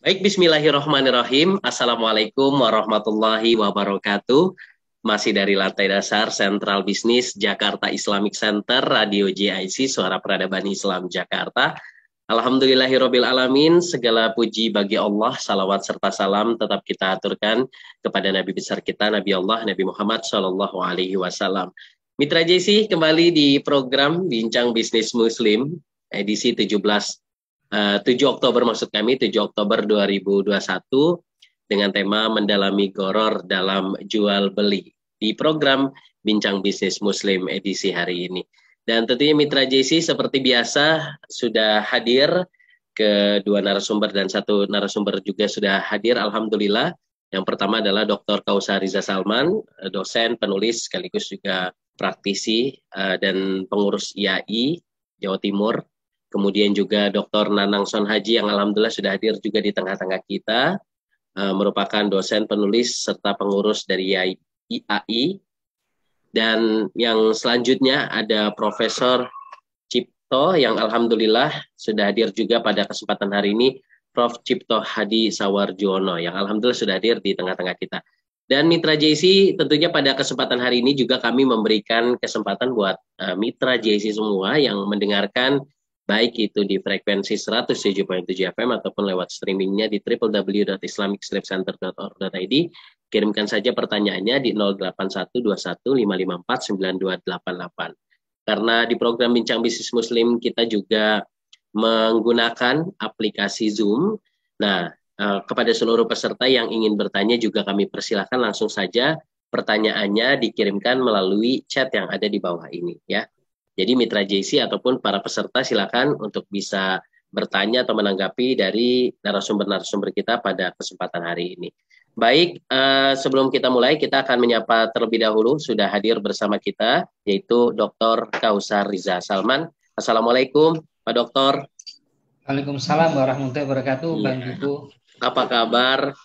Baik, bismillahirrahmanirrahim. Assalamualaikum warahmatullahi wabarakatuh. Masih dari lantai dasar Sentral Bisnis Jakarta Islamic Center, Radio JIC, Suara Peradaban Islam Jakarta. Alhamdulillahirabbil alamin, segala puji bagi Allah, salawat serta salam tetap kita aturkan kepada Nabi besar kita, Nabi Allah, Nabi Muhammad Shallallahu Alaihi Wasallam. Mitra JC kembali di program Bincang Bisnis Muslim edisi 7 Oktober maksud kami, 7 Oktober 2021 dengan tema mendalami goror dalam jual beli di program Bincang Bisnis Muslim edisi hari ini. Dan tentunya Mitra JC seperti biasa sudah hadir, kedua narasumber dan satu narasumber juga sudah hadir, alhamdulillah. Yang pertama adalah Dr. Kausar Riza Salman, dosen, penulis, sekaligus juga praktisi dan pengurus IAI Jawa Timur. Kemudian juga Dr. Nanang Son Haji yang alhamdulillah sudah hadir juga di tengah-tengah kita, merupakan dosen, penulis, serta pengurus dari IAI. Dan yang selanjutnya ada Profesor Cipto yang alhamdulillah sudah hadir juga pada kesempatan hari ini, Prof. Cipto Hadi Sawarjono yang alhamdulillah sudah hadir di tengah-tengah kita. Dan Mitra JC tentunya pada kesempatan hari ini juga kami memberikan kesempatan buat Mitra JC semua yang mendengarkan baik itu di frekuensi 107.7 FM ataupun lewat streamingnya di www.islamicslabcenter.org.id. Kirimkan saja pertanyaannya di 081215549288. Karena di program Bincang Bisnis Muslim kita juga menggunakan aplikasi Zoom. Nah, kepada seluruh peserta yang ingin bertanya juga kami persilahkan langsung saja pertanyaannya dikirimkan melalui chat yang ada di bawah ini ya. Jadi Mitra JC ataupun para peserta silakan untuk bisa bertanya atau menanggapi dari narasumber-narasumber kita pada kesempatan hari ini. Baik, sebelum kita mulai, kita akan menyapa terlebih dahulu, sudah hadir bersama kita, yaitu Dr. Kausar Riza Salman. Assalamualaikum, Pak Dokter. Waalaikumsalam warahmatullahi wabarakatuh, Ya. Bang Dipo. Apa kabar,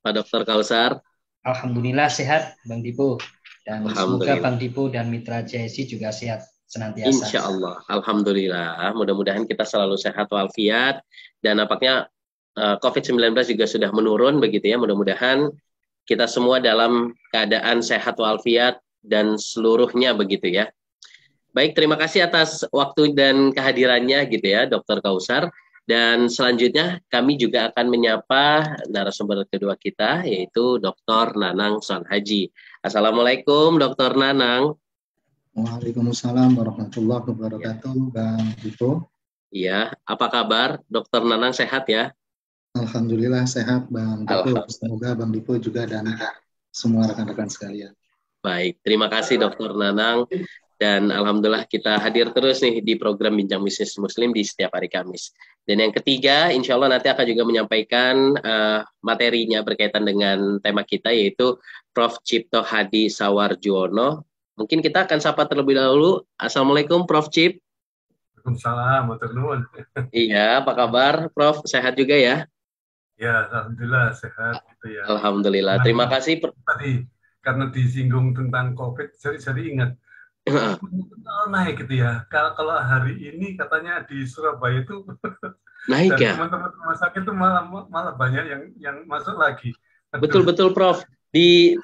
Pak Dokter Kausar? Alhamdulillah sehat, Bang Dipo. Dan semoga Bang Dipo dan Mitra JIC juga sehat senantiasa. Insya Allah, alhamdulillah. Mudah-mudahan kita selalu sehat walafiat dan nampaknya COVID-19 juga sudah menurun begitu ya. Mudah-mudahan kita semua dalam keadaan sehat walafiat dan seluruhnya begitu ya. Baik, terima kasih atas waktu dan kehadirannya gitu ya, Dr. Kausar. Dan selanjutnya kami juga akan menyapa narasumber kedua kita yaitu Dr. Nanang Son Haji. Assalamualaikum, Dr. Nanang. Waalaikumsalam warahmatullahi wabarakatuh, Bang Dipo. Iya, apa kabar? Dokter Nanang sehat ya? Alhamdulillah sehat, Bang Dipo. Semoga Bang Dipo juga dan semua rekan-rekan sekalian. Baik, terima kasih Dokter Nanang. Dan alhamdulillah kita hadir terus nih di program Bincang Bisnis Muslim di setiap hari Kamis. Dan yang ketiga, insya Allah nanti akan juga menyampaikan materinya berkaitan dengan tema kita yaitu Prof. Cipto Hadi Sawarjono. Mungkin kita akan sapa terlebih dahulu. Assalamualaikum Prof. Cip. Waalaikumsalam, matur nuwun. Iya, apa kabar Prof? Sehat juga ya? Ya, alhamdulillah sehat gitu ya. Alhamdulillah. Terima kasih. Tadi karena disinggung tentang COVID, jadi ingat naik gitu ya. Kalau hari ini katanya di Surabaya itu naik ya. Teman-teman rumah sakit itu malah banyak yang masuk lagi. Betul Prof.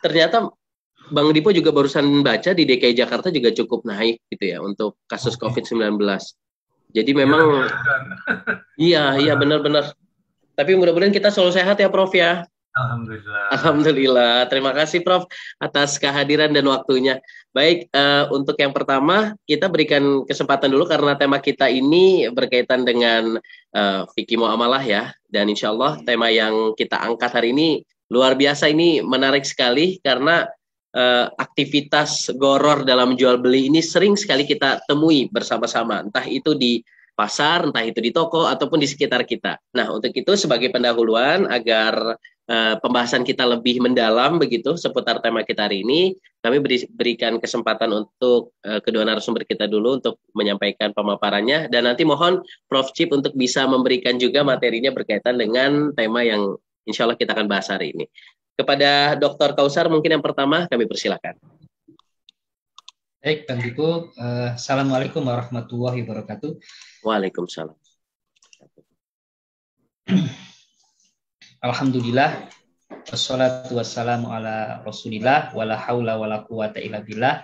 Ternyata Bang Dipo juga barusan baca di DKI Jakarta juga cukup naik gitu ya untuk kasus COVID-19. Jadi memang iya benar-benar. Tapi mudah-mudahan kita selalu sehat ya Prof ya. Alhamdulillah. Terima kasih Prof atas kehadiran dan waktunya. Baik, untuk yang pertama kita berikan kesempatan dulu karena tema kita ini berkaitan dengan fikih muamalah ya. Dan insya Allah tema yang kita angkat hari ini luar biasa, ini menarik sekali karena aktivitas goror dalam jual beli ini sering sekali kita temui bersama-sama, entah itu di pasar, entah itu di toko ataupun di sekitar kita. Nah, untuk itu sebagai pendahuluan agar pembahasan kita lebih mendalam begitu seputar tema kita hari ini, kami berikan kesempatan untuk kedua narasumber kita dulu untuk menyampaikan pemaparannya dan nanti mohon Prof. Cip untuk bisa memberikan juga materinya berkaitan dengan tema yang insya Allah kita akan bahas hari ini. Kepada Dr. Kausar mungkin yang pertama kami persilakan. Baik, Bang Dipo. Assalamualaikum warahmatullahi wabarakatuh. Waalaikumsalam. Alhamdulillah, wassalatu wassalamu ala Rasulillah, wala haula wala quwata illa billah.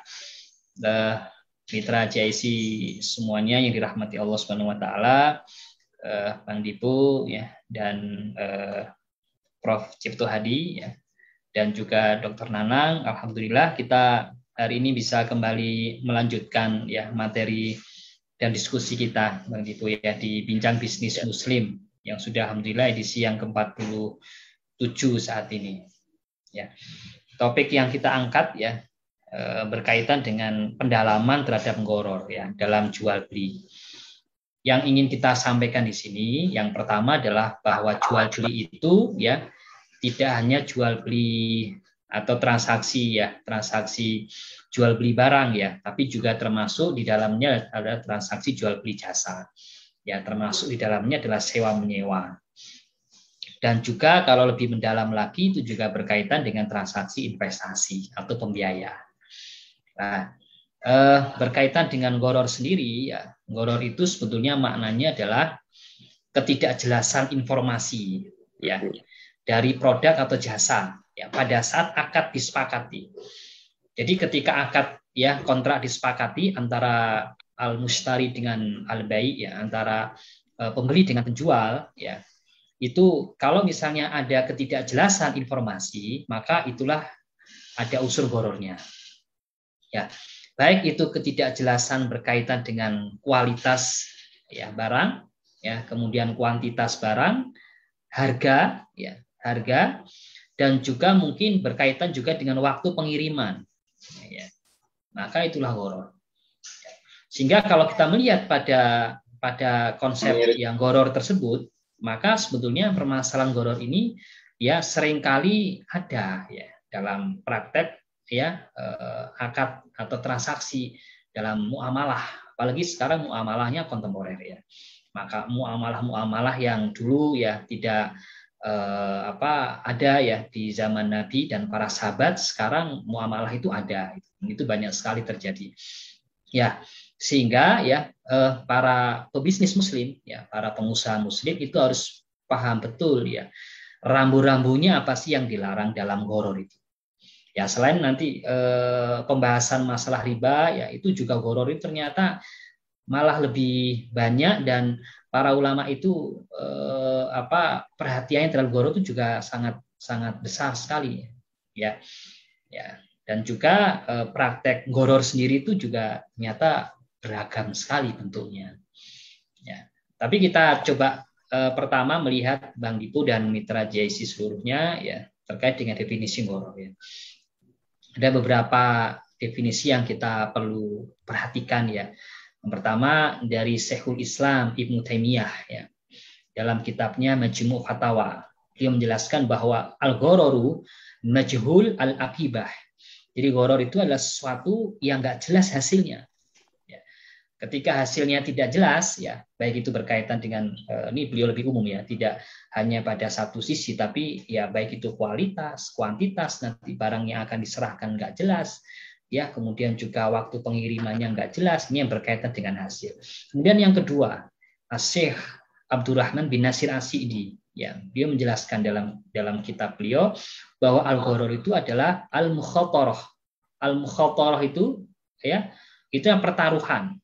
Mitra JIC semuanya yang dirahmati Allah Subhanahu wa taala, Bang Dipu ya, dan Prof Cipto Hadi ya, dan juga Dr. Nanang. Alhamdulillah kita hari ini bisa kembali melanjutkan ya materi dan diskusi kita, Bang Dipu ya, di Bincang Bisnis Muslim yang sudah alhamdulillah edisi yang ke-47 saat ini. Ya. Topik yang kita angkat ya berkaitan dengan pendalaman terhadap gharar ya dalam jual beli. Yang ingin kita sampaikan di sini yang pertama adalah bahwa jual beli itu ya tidak hanya jual beli atau transaksi ya, transaksi jual beli barang ya, tapi juga termasuk di dalamnya ada transaksi jual beli jasa. Ya, termasuk di dalamnya adalah sewa menyewa. Dan juga kalau lebih mendalam lagi itu juga berkaitan dengan transaksi investasi atau pembiayaan. Nah, berkaitan dengan gharar sendiri ya, gharar itu sebetulnya maknanya adalah ketidakjelasan informasi ya dari produk atau jasa ya pada saat akad disepakati. Jadi ketika akad ya kontrak disepakati antara al-mushtari dengan al-bai ya, antara pembeli dengan penjual ya, itu kalau misalnya ada ketidakjelasan informasi, maka itulah ada unsur ghararnya. Ya, baik itu ketidakjelasan berkaitan dengan kualitas ya barang ya, kemudian kuantitas barang, harga ya, harga, dan juga mungkin berkaitan juga dengan waktu pengiriman. Ya, maka itulah gharar. Sehingga kalau kita melihat pada konsep yang gharar tersebut, maka sebetulnya permasalahan gharar ini ya seringkali ada ya dalam praktek ya akad atau transaksi dalam muamalah, apalagi sekarang muamalahnya kontemporer ya. Maka muamalah yang dulu ya tidak ada ya di zaman Nabi dan para sahabat, sekarang muamalah itu ada. Itu banyak sekali terjadi. Ya, sehingga ya para pebisnis muslim ya, para pengusaha muslim itu harus paham betul ya rambu-rambunya apa sih yang dilarang dalam gharar itu. Ya, selain nanti pembahasan masalah riba ya, itu juga gharar itu ternyata malah lebih banyak, dan para ulama itu perhatiannya terhadap gharar itu juga sangat sangat besar sekali ya. Ya. Dan juga praktek gharar sendiri itu juga ternyata beragam sekali bentuknya. Ya. Tapi kita coba pertama melihat Bang Dipu dan Mitra JIC seluruhnya ya terkait dengan definisi gharar. Ya. Ada beberapa definisi yang kita perlu perhatikan ya. Yang pertama dari Syekhul Islam Ibnu Taimiyah ya. Dalam kitabnya Majmu' Fatawa, dia menjelaskan bahwa al-ghararu majhul al-aqibah. Jadi gharar itu adalah sesuatu yang nggak jelas hasilnya. Ya. Ketika hasilnya tidak jelas, ya baik itu berkaitan dengan ini beliau lebih umum ya, tidak hanya pada satu sisi, tapi ya baik itu kualitas, kuantitas, nanti barang yang akan diserahkan nggak jelas, ya kemudian juga waktu pengirimannya nggak jelas, ini yang berkaitan dengan hasil. Kemudian yang kedua, Syekh Abdurrahman bin Nasir As-Sa'di, ya dia menjelaskan dalam kitab beliau bahwa al-gharar itu adalah al-mukhatarah. Al-mukhatarah itu ya itu yang pertaruhan,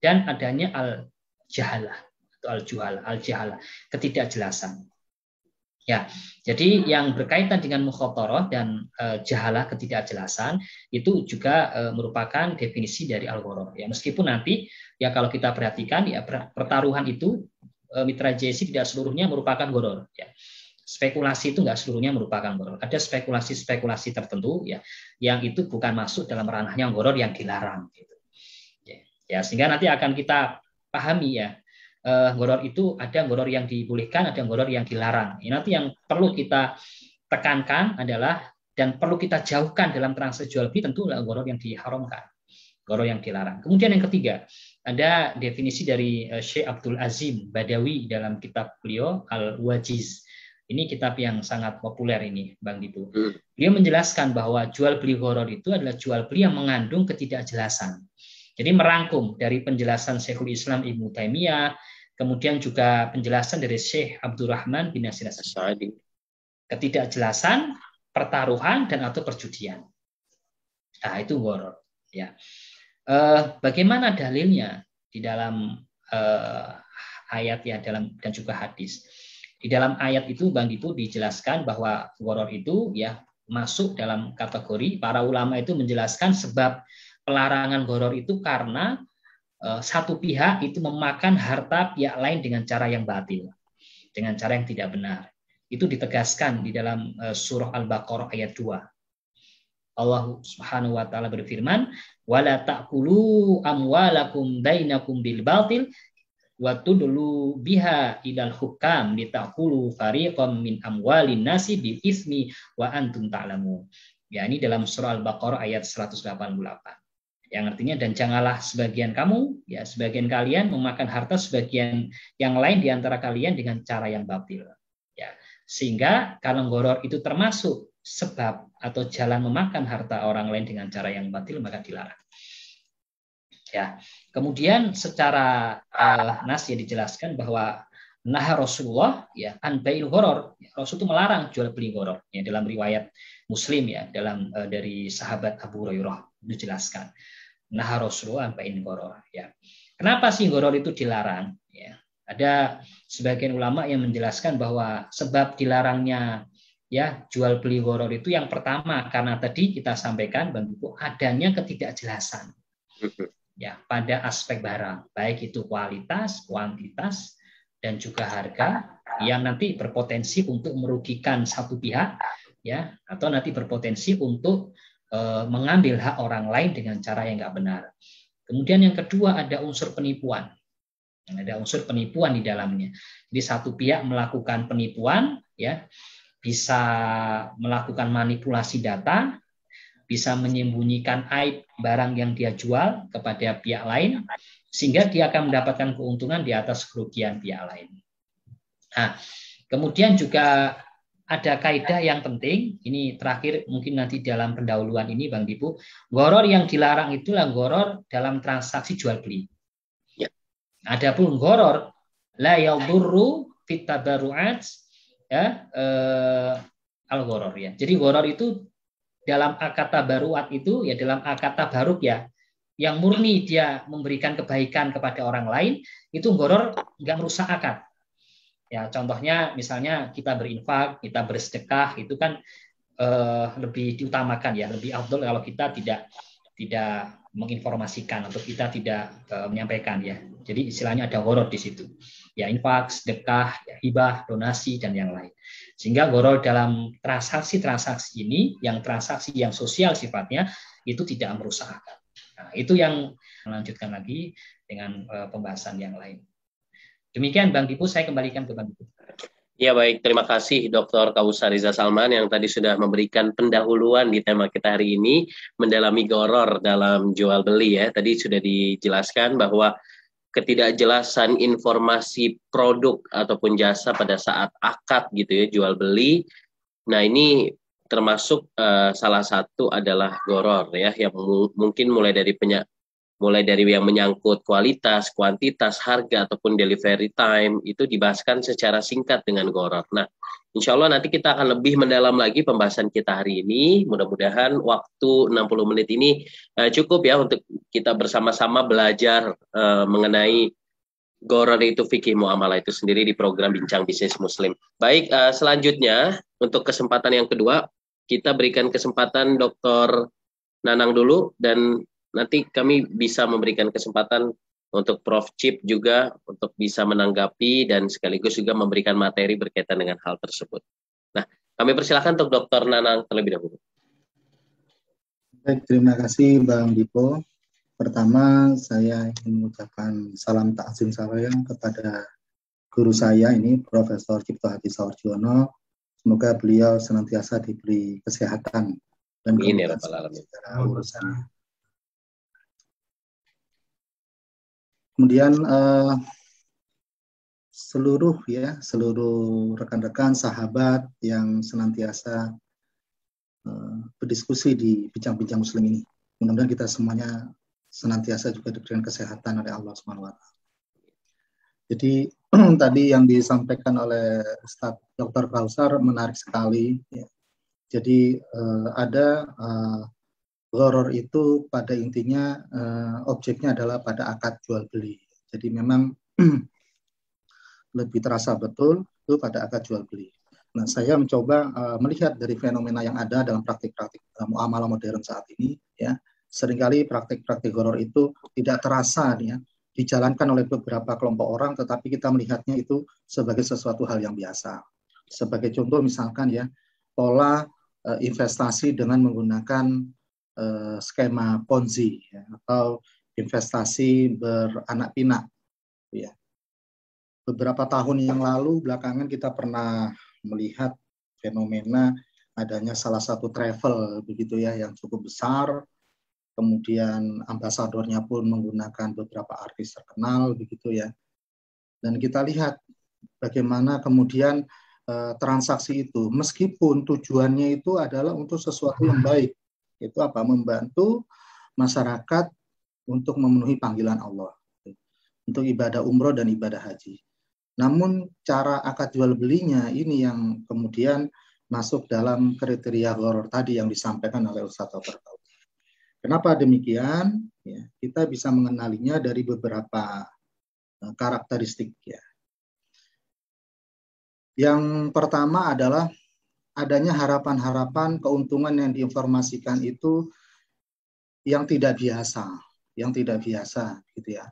dan adanya al-jahalah atau al-jahalah, ketidakjelasan. Ya, jadi yang berkaitan dengan mukhatarah dan jahalah, ketidakjelasan, itu juga merupakan definisi dari al-gharar. Ya, meskipun nanti ya kalau kita perhatikan ya pertaruhan itu Mitra JIC tidak seluruhnya merupakan gharar. Ya. Spekulasi itu nggak seluruhnya merupakan gharar. Ada spekulasi-spekulasi tertentu ya yang itu bukan masuk dalam ranahnya gharar yang dilarang. Gitu. Ya, sehingga nanti akan kita pahami ya. Gharar itu ada gharar yang dibolehkan, ada gharar yang dilarang. Ini nanti yang perlu kita tekankan adalah dan perlu kita jauhkan dalam transaksi jual beli tentu adalah gharar yang diharamkan, gharar yang dilarang. Kemudian yang ketiga, ada definisi dari Syekh Abdul Azim Badawi dalam kitab beliau Al-Wajiz. Ini kitab yang sangat populer ini, Bang Dipu. Dia menjelaskan bahwa jual beli gharar itu adalah jual beli yang mengandung ketidakjelasan. Jadi merangkum dari penjelasan Syekhul Islam Ibnu Taimiyah, kemudian juga penjelasan dari Syekh Abdurrahman bin Nasir As-Sa'di. ketidakjelasan, pertaruhan, dan atau perjudian. Nah, itu gharar. Ya. Bagaimana dalilnya di dalam ayat ya dan juga hadis. Di dalam ayat itu Bang Dipu dijelaskan bahwa gharar itu ya masuk dalam kategori, para ulama itu menjelaskan sebab pelarangan gharar itu karena satu pihak itu memakan harta pihak lain dengan cara yang batil, dengan cara yang tidak benar. Itu ditegaskan di dalam surah Al-Baqarah ayat 2. Allah Subhanahu wa taala berfirman, "Wala ta'kulu amwalakum bainakum bil batil wa tudlu biha ilal hukam litakulu fariqam min amwalin nasi bil ismi wa antum ta'lamun." Ya, ini dalam surah Al-Baqarah ayat 188. Yang artinya, dan janganlah sebagian kamu, ya sebagian kalian memakan harta sebagian yang lain di antara kalian dengan cara yang batil. Ya, sehingga kalau gharar itu termasuk sebab atau jalan memakan harta orang lain dengan cara yang batil, maka dilarang. Ya, kemudian secara nas ya dijelaskan bahwa nah Rasulullah ya an bai'il gharar. Rasul itu melarang jual beli gharar. Ya, dalam riwayat Muslim ya, dalam dari sahabat Abu Hurairah dijelaskan. Nah Rasulullah bai'il gharar. Ya. Kenapa sih gharar itu dilarang? Ya, ada sebagian ulama yang menjelaskan bahwa sebab dilarangnya ya jual beli gharar itu yang pertama karena tadi kita sampaikan Bang Ibu, adanya ketidakjelasan. Ya, pada aspek barang, baik itu kualitas, kuantitas, dan juga harga yang nanti berpotensi untuk merugikan satu pihak, ya, atau nanti berpotensi untuk mengambil hak orang lain dengan cara yang nggak benar. Kemudian yang kedua ada unsur penipuan, ada unsur penipuan di dalamnya. Jadi satu pihak melakukan penipuan, ya, bisa melakukan manipulasi data, bisa menyembunyikan aib barang yang dia jual kepada pihak lain, sehingga dia akan mendapatkan keuntungan di atas kerugian pihak lain. Nah, kemudian juga ada kaidah yang penting, ini terakhir mungkin nanti dalam pendahuluan ini Bang Dipu, gharar yang dilarang itulah gharar dalam transaksi jual beli. Ya. Adapun gharar la yadurru fit tabarru'at ya al-gharar ya. Jadi gharar itu dalam akad tabaruat itu ya, dalam akad tabaruk ya, yang murni dia memberikan kebaikan kepada orang lain, itu gharar nggak merusak akad. Ya, contohnya misalnya kita berinfak, kita bersedekah, itu kan lebih diutamakan ya, lebih afdol kalau kita tidak menginformasikan atau kita tidak menyampaikan ya. Jadi istilahnya ada gharar di situ. Ya, infak, sedekah, ya, hibah, donasi dan yang lain. Sehingga gharar dalam transaksi-transaksi ini, yang transaksi yang sosial sifatnya, itu tidak merusak akad. Nah, itu yang melanjutkan lagi dengan pembahasan yang lain. Demikian Bang Dipu, saya kembalikan ke Bang Dipu. Ya baik, terima kasih Dr. Kausar Riza Salman yang tadi sudah memberikan pendahuluan di tema kita hari ini, mendalami gharar dalam jual beli ya. Tadi sudah dijelaskan bahwa ketidakjelasan informasi produk ataupun jasa pada saat akad gitu ya, jual beli. Nah ini termasuk salah satu adalah gharar ya, yang mungkin mulai dari yang menyangkut kualitas, kuantitas, harga, ataupun delivery time, itu dibahaskan secara singkat dengan gharar. Nah, insya Allah nanti kita akan lebih mendalam lagi pembahasan kita hari ini. Mudah-mudahan waktu 60 menit ini cukup ya untuk kita bersama-sama belajar mengenai gharar itu fikih muamalah itu sendiri di program Bincang Bisnis Muslim. Baik, selanjutnya untuk kesempatan yang kedua, kita berikan kesempatan Dr. Nanang dulu, dan nanti kami bisa memberikan kesempatan untuk Prof. Chip juga untuk bisa menanggapi dan sekaligus juga memberikan materi berkaitan dengan hal tersebut. Nah, kami persilakan untuk Dr. Nanang terlebih dahulu. Baik, terima kasih Bang Dipo. Pertama, saya ingin mengucapkan salam takzim sayang kepada guru saya ini, Profesor Cipto Hadi Sawarjono. Semoga beliau senantiasa diberi kesehatan dan kemudian segala urusannya. Kemudian seluruh rekan-rekan sahabat yang senantiasa berdiskusi di bincang-bincang Muslim ini, mudah-mudahan kita semuanya senantiasa juga diberikan kesehatan oleh Allah SWT. Jadi tadi yang disampaikan oleh Ustadz Dr. Kausar menarik sekali. Ya. Jadi ada gharar itu pada intinya objeknya adalah pada akad jual beli. Jadi memang lebih terasa betul itu pada akad jual beli. Nah, saya mencoba melihat dari fenomena yang ada dalam praktik-praktik muamalah modern saat ini, ya, seringkali praktik-praktik gharar itu tidak terasa, ya, dijalankan oleh beberapa kelompok orang, tetapi kita melihatnya itu sebagai sesuatu hal yang biasa. Sebagai contoh, misalkan ya, pola investasi dengan menggunakan skema Ponzi, ya, atau investasi beranak pinak, ya. Beberapa tahun yang lalu belakangan kita pernah melihat fenomena adanya salah satu travel begitu ya yang cukup besar, kemudian ambasadornya pun menggunakan beberapa artis terkenal begitu ya, dan kita lihat bagaimana kemudian transaksi itu meskipun tujuannya itu adalah untuk sesuatu yang baik, itu apa, membantu masyarakat untuk memenuhi panggilan Allah untuk ibadah umroh dan ibadah haji. Namun cara akad jual belinya ini yang kemudian masuk dalam kriteria gharar tadi yang disampaikan oleh Ustadz Dr. Kausar. Kenapa demikian? Ya, kita bisa mengenalinya dari beberapa karakteristik. Ya. Yang pertama adalah adanya harapan-harapan keuntungan yang diinformasikan itu yang tidak biasa, gitu ya.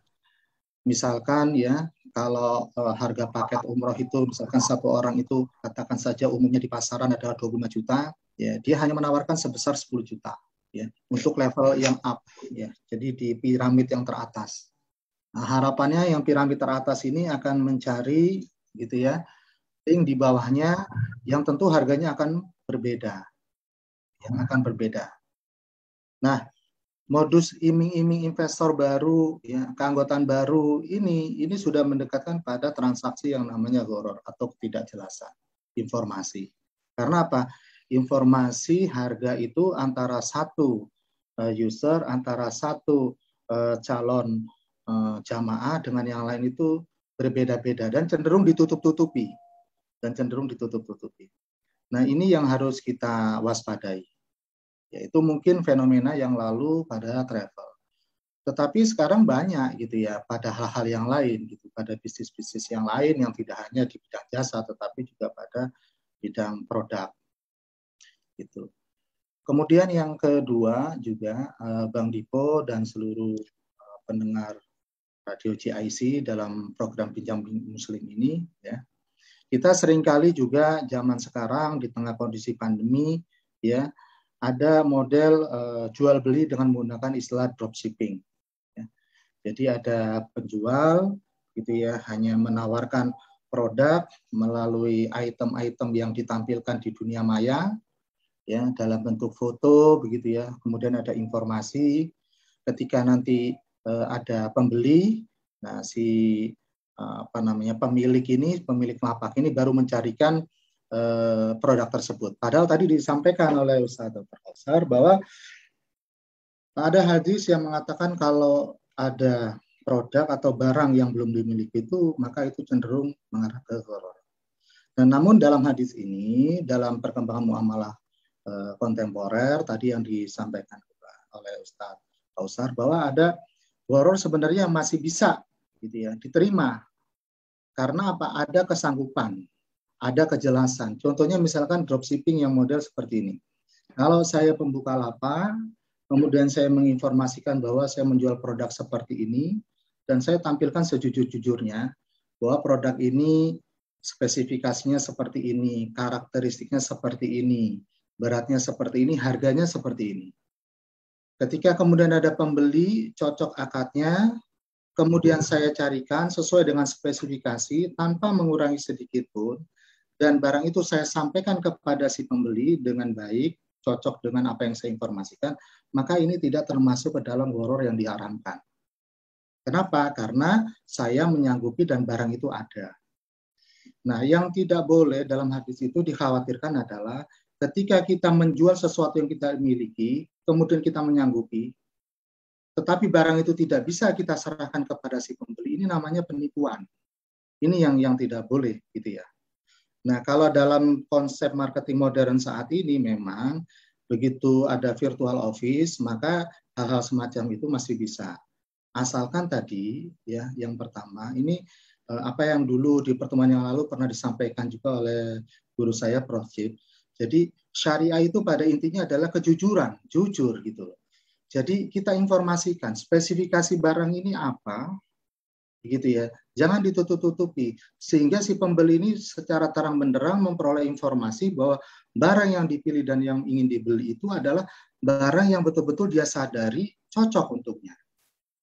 Misalkan ya, kalau harga paket umroh itu misalkan satu orang itu katakan saja umumnya di pasaran adalah 25 juta, ya dia hanya menawarkan sebesar 10 juta ya untuk level yang up ya. Jadi di piramid yang teratas. Nah, harapannya yang piramid teratas ini akan mencari gitu ya, link di bawahnya yang tentu harganya akan berbeda. Nah, modus iming-iming investor baru, ya, keanggotaan baru ini sudah mendekatkan pada transaksi yang namanya gharar atau ketidakjelasan informasi. Karena apa? Informasi harga itu antara satu user, antara satu calon jamaah dengan yang lain itu berbeda-beda dan cenderung ditutup-tutupi. Nah, ini yang harus kita waspadai. Yaitu mungkin fenomena yang lalu pada travel. Tetapi sekarang banyak gitu ya pada hal-hal yang lain gitu, pada bisnis-bisnis yang lain yang tidak hanya di bidang jasa tetapi juga pada bidang produk. Gitu. Kemudian yang kedua juga Bang Dipo dan seluruh pendengar Radio JIC dalam program Pinjam Muslim ini ya. Kita seringkali juga zaman sekarang di tengah kondisi pandemi ya, ada model jual beli dengan menggunakan istilah dropshipping. Ya. Jadi ada penjual gitu ya, hanya menawarkan produk melalui item-item yang ditampilkan di dunia maya ya dalam bentuk foto begitu ya. Kemudian ada informasi ketika nanti ada pembeli, nah si pemilik lapak ini baru mencarikan produk tersebut. Padahal tadi disampaikan oleh Ustadz Dr. Kausar bahwa ada hadis yang mengatakan kalau ada produk atau barang yang belum dimiliki itu, maka itu cenderung mengarah ke gharar. Dan namun dalam hadis ini, dalam perkembangan muamalah kontemporer tadi yang disampaikan oleh Ustadz Kausar bahwa ada gharar sebenarnya masih bisa gitu ya diterima karena apa? Ada kesanggupan, ada kejelasan. Contohnya misalkan dropshipping yang model seperti ini. Kalau saya pembuka lapak, kemudian saya menginformasikan bahwa saya menjual produk seperti ini, dan saya tampilkan sejujur-jujurnya bahwa produk ini spesifikasinya seperti ini, karakteristiknya seperti ini, beratnya seperti ini, harganya seperti ini. Ketika kemudian ada pembeli, cocok akadnya, kemudian saya carikan sesuai dengan spesifikasi tanpa mengurangi sedikit pun, dan barang itu saya sampaikan kepada si pembeli dengan baik, cocok dengan apa yang saya informasikan, maka ini tidak termasuk ke dalam gharar yang diharamkan. Kenapa? Karena saya menyanggupi dan barang itu ada. Nah, yang tidak boleh dalam hadis itu dikhawatirkan adalah ketika kita menjual sesuatu yang kita miliki, kemudian kita menyanggupi, tetapi barang itu tidak bisa kita serahkan kepada si pembeli, ini namanya penipuan. Ini yang tidak boleh gitu ya. Nah, kalau dalam konsep marketing modern saat ini memang begitu ada virtual office, maka hal-hal semacam itu masih bisa. Asalkan tadi ya, yang pertama ini apa yang dulu di pertemuan yang lalu pernah disampaikan juga oleh guru saya Prof. Cip. Jadi syariah itu pada intinya adalah kejujuran, jujur gitu loh. Jadi kita informasikan spesifikasi barang ini apa, gitu ya. Jangan ditutup-tutupi sehingga si pembeli ini secara terang benderang memperoleh informasi bahwa barang yang dipilih dan yang ingin dibeli itu adalah barang yang betul-betul dia sadari cocok untuknya.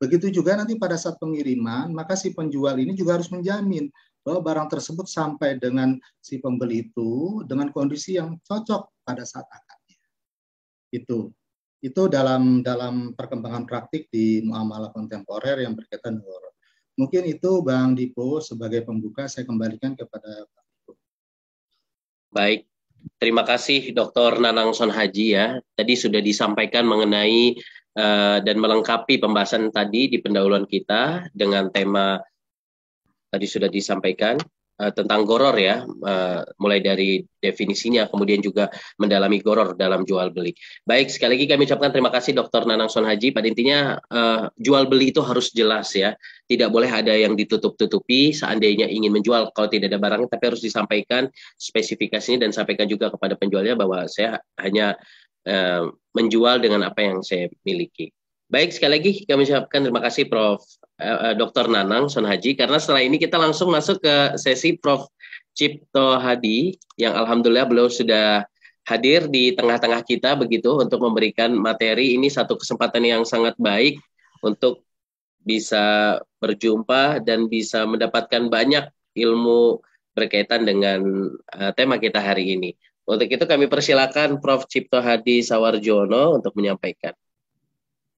Begitu juga nanti pada saat pengiriman, maka si penjual ini juga harus menjamin bahwa barang tersebut sampai dengan si pembeli itu dengan kondisi yang cocok pada saat akadnya. Itu dalam perkembangan praktik di muamalah kontemporer yang berkaitan dengan. Mungkin itu Bang Dipo sebagai pembuka, saya kembalikan kepada Bang Dipo. Baik, terima kasih Dr. Nanang Son Haji ya. Tadi sudah disampaikan mengenai dan melengkapi pembahasan tadi di pendahuluan kita dengan tema tadi sudah disampaikan tentang goror ya, mulai dari definisinya, kemudian juga mendalami goror dalam jual beli. Baik, sekali lagi kami ucapkan terima kasih Dr. Nanang Son Haji. Pada intinya jual beli itu harus jelas ya, tidak boleh ada yang ditutup-tutupi. Seandainya ingin menjual, kalau tidak ada barangnya, tapi harus disampaikan spesifikasinya dan sampaikan juga kepada penjualnya bahwa saya hanya menjual dengan apa yang saya miliki. Baik, sekali lagi kami ucapkan terima kasih Prof. Dr. Nanang Son Haji, karena setelah ini kita langsung masuk ke sesi Prof. Cipto Hadi yang alhamdulillah beliau sudah hadir di tengah-tengah kita begitu untuk memberikan materi. Ini satu kesempatan yang sangat baik untuk bisa berjumpa dan bisa mendapatkan banyak ilmu berkaitan dengan tema kita hari ini. Untuk itu kami persilakan Prof. Cipto Hadi Sawarjono untuk menyampaikan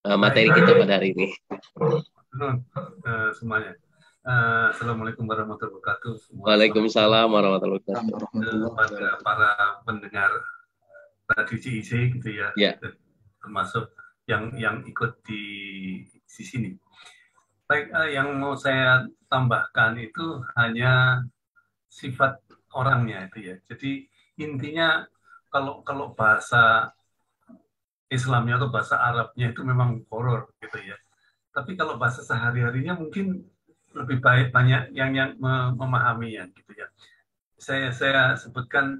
materi kita pada hari ini. Semuanya. Assalamualaikum warahmatullahi wabarakatuh. Waalaikumsalam warahmatullahi wabarakatuh. Pada para pendengar radio JIC gitu ya, termasuk yang ikut di sini. Baik, yang mau saya tambahkan itu hanya sifat orangnya itu ya. Jadi intinya kalau bahasa Islamnya atau bahasa Arabnya itu memang horor gitu ya. Tapi kalau bahasa sehari-harinya mungkin lebih baik banyak yang memahaminya gitu ya. Saya sebutkan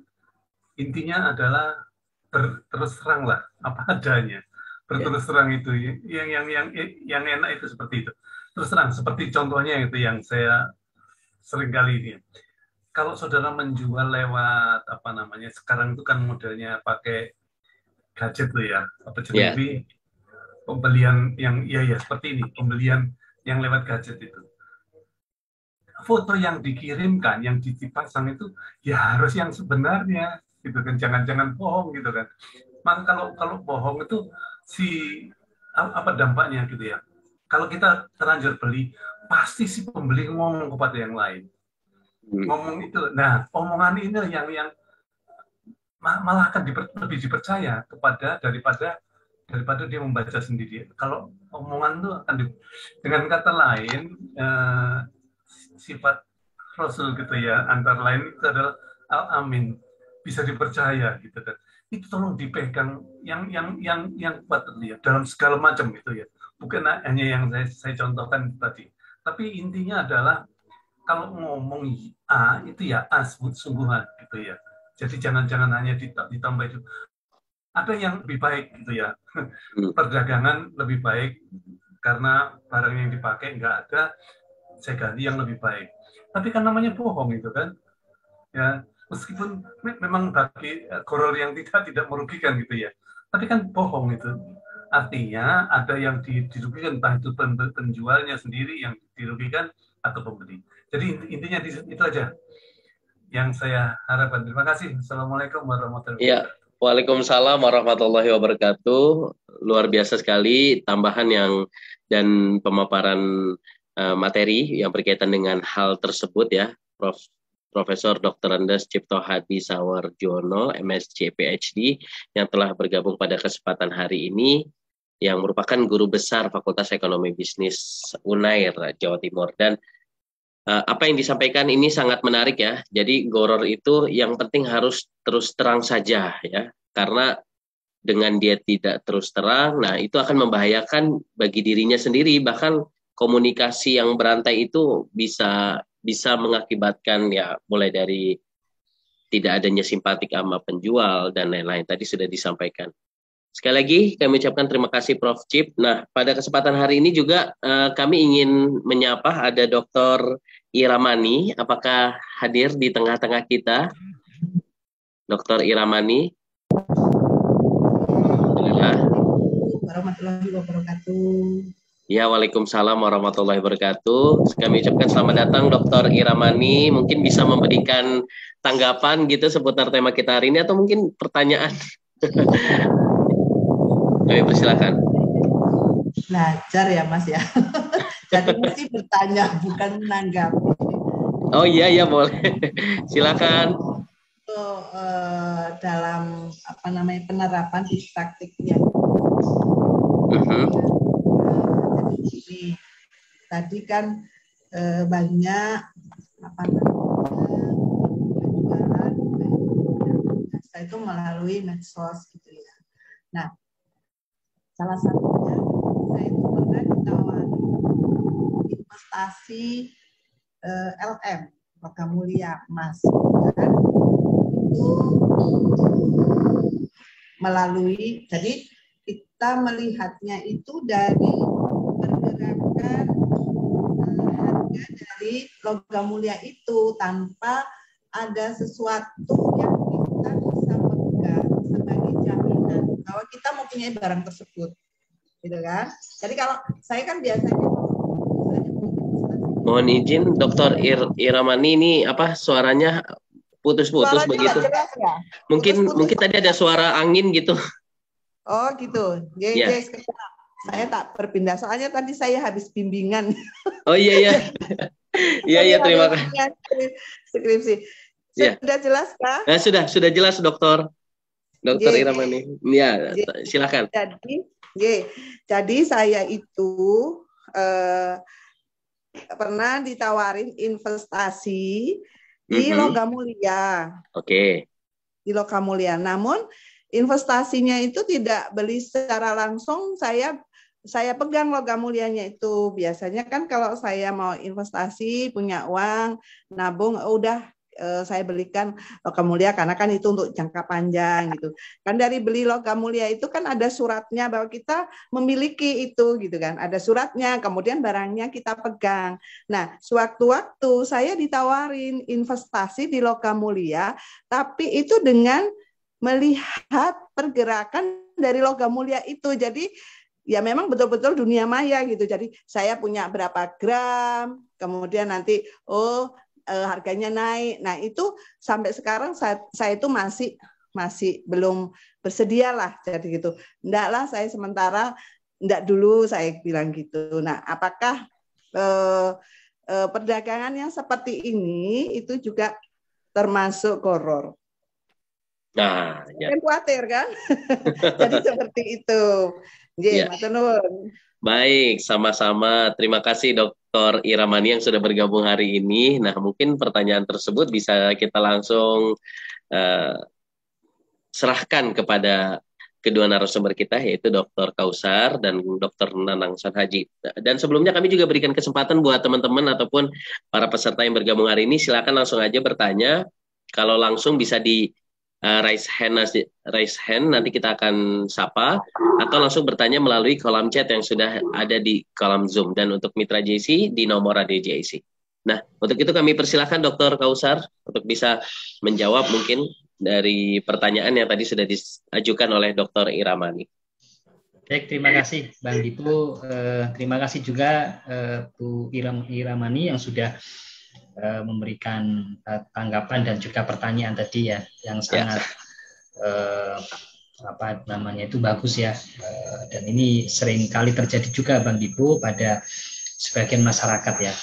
intinya adalah berterus terang lah apa adanya. Berterus terang itu yang enak itu seperti itu. Terus terang seperti contohnya itu yang saya sering kali ini. Kalau saudara menjual lewat apa namanya sekarang itu kan modelnya pakai gadget tuh ya, apa jenis pembelian yang seperti ini, pembelian yang lewat gadget itu. Foto yang dikirimkan, yang dipasang itu ya harus yang sebenarnya, gitu kan, jangan bohong gitu kan. Maka kalau bohong itu apa dampaknya gitu ya. Kalau kita terlanjur beli, pasti si pembeli ngomong kepada yang lain. Ngomong itu, nah omongan ini yang malah akan lebih dipercaya daripada dia membaca sendiri. Kalau omongan itu akan dengan kata lain sifat Rasul gitu ya, antara lain itu adalah al-amin, bisa dipercaya gitu kan. Itu tolong dipegang yang kuat ya dalam segala macam itu ya. Bukan hanya yang saya contohkan tadi. Tapi intinya adalah kalau ngomong A itu ya A sungguhan gitu ya. Jadi jangan hanya ditambah itu. Ada yang lebih baik gitu ya, perdagangan lebih baik karena barang yang dipakai nggak ada, saya ganti yang lebih baik. Tapi kan namanya bohong itu kan, ya meskipun memang bagi goror yang tidak merugikan gitu ya, tapi kan bohong itu. Artinya ada yang dirugikan, entah itu penjualnya sendiri yang dirugikan atau pembeli. Jadi intinya itu aja yang saya harapkan. Terima kasih. Assalamualaikum warahmatullahi wabarakatuh. Waalaikumsalam warahmatullahi wabarakatuh. Luar biasa sekali tambahan dan pemaparan materi yang berkaitan dengan hal tersebut ya, Profesor Dr. Andes Cipto Hadi Sawarjono, MSc PhD, yang telah bergabung pada kesempatan hari ini, yang merupakan guru besar Fakultas Ekonomi Bisnis Unair Jawa Timur. Dan Apa yang disampaikan ini sangat menarik ya. Jadi goror itu yang penting harus terus terang saja ya. Karena dengan dia tidak terus terang, nah itu akan membahayakan bagi dirinya sendiri. Bahkan komunikasi yang berantai itu bisa mengakibatkan ya mulai dari tidak adanya simpatik sama penjual dan lain-lain. Tadi sudah disampaikan. Sekali lagi kami ucapkan terima kasih Prof. Cip. Nah, pada kesempatan hari ini juga kami ingin menyapa ada Dr. Iramani. Apakah hadir di tengah-tengah kita? Dr. Iramani. Warahmatullahi wabarakatuh. Ya, waalaikumsalam warahmatullahi wabarakatuh. Kami ucapkan selamat datang Dr. Iramani. Mungkin bisa memberikan tanggapan gitu seputar tema kita hari ini atau mungkin pertanyaan. Kami persilakan. Belajar ya Mas ya. Jadi mesti bertanya bukan menanggapi. Oh iya boleh. Silakan. Dalam penerapan di praktiknya. Jadi tadi kan banyak jualan itu melalui medsos gitu ya. Nah, salah satunya saya itu pernah ditawari investasi LM logam mulia emas kan? Itu melalui, jadi kita melihatnya itu dari pergerakan harga dari logam mulia itu tanpa ada sesuatu yang kita bisa pegang sebagai jaminan bahwa kita mempunyai barang tersebut, gitu kan? Jadi kalau saya kan biasanya mohon izin Dr. Iramani, ini suaranya putus-putus begitu. Jelas, ya? Mungkin tadi ada suara angin gitu. Oh gitu. Yes. Saya tak berpindah soalnya tadi saya habis bimbingan. Oh iya. Iya, terima kasih. Skripsi. Sudah jelas kah? Sudah jelas Dr. Iramani. Ya, silakan. Jadi saya itu pernah ditawarin investasi di logam mulia. Oke. Di logam mulia. Namun investasinya itu tidak beli secara langsung, saya pegang logam mulianya itu. Biasanya kan kalau saya mau investasi, punya uang, nabung, udah saya belikan logam mulia karena kan itu untuk jangka panjang gitu. Kan dari beli logam mulia itu kan ada suratnya bahwa kita memiliki itu gitu kan. Ada suratnya, kemudian barangnya kita pegang. Nah, sewaktu-waktu saya ditawarin investasi di logam mulia, tapi itu dengan melihat pergerakan dari logam mulia itu. Jadi ya memang betul-betul dunia maya gitu. Jadi saya punya berapa gram, kemudian nanti harganya naik. Nah itu sampai sekarang saya itu masih belum bersedia lah jadi gitu. Enggak lah, saya sementara enggak dulu, saya bilang gitu. Nah apakah perdagangan yang seperti ini itu juga termasuk goror? Nah, ya. Khawatir kan? Jadi seperti itu. Ya. Baik, sama-sama. Terima kasih Dr. Iramani yang sudah bergabung hari ini. Nah, mungkin pertanyaan tersebut bisa kita langsung serahkan kepada kedua narasumber kita, yaitu Dr. Kausar dan Dr. Nanang Sanhaji. Dan sebelumnya kami juga berikan kesempatan buat teman-teman ataupun para peserta yang bergabung hari ini, silakan langsung aja bertanya. Kalau langsung bisa di raise hand, nanti kita akan sapa, atau langsung bertanya melalui kolom chat yang sudah ada di kolom Zoom. Dan untuk Mitra JIC di nomor Radio JIC. Nah, untuk itu kami persilahkan Dr. Kausar untuk bisa menjawab mungkin dari pertanyaan yang tadi sudah diajukan oleh Dr. Iramani. Baik, terima kasih Bang Dipu. Terima kasih juga Bu Iramani yang sudah memberikan tanggapan dan juga pertanyaan tadi ya, yang sangat itu bagus ya. Dan ini sering kali terjadi juga Bang Dipu pada sebagian masyarakat ya.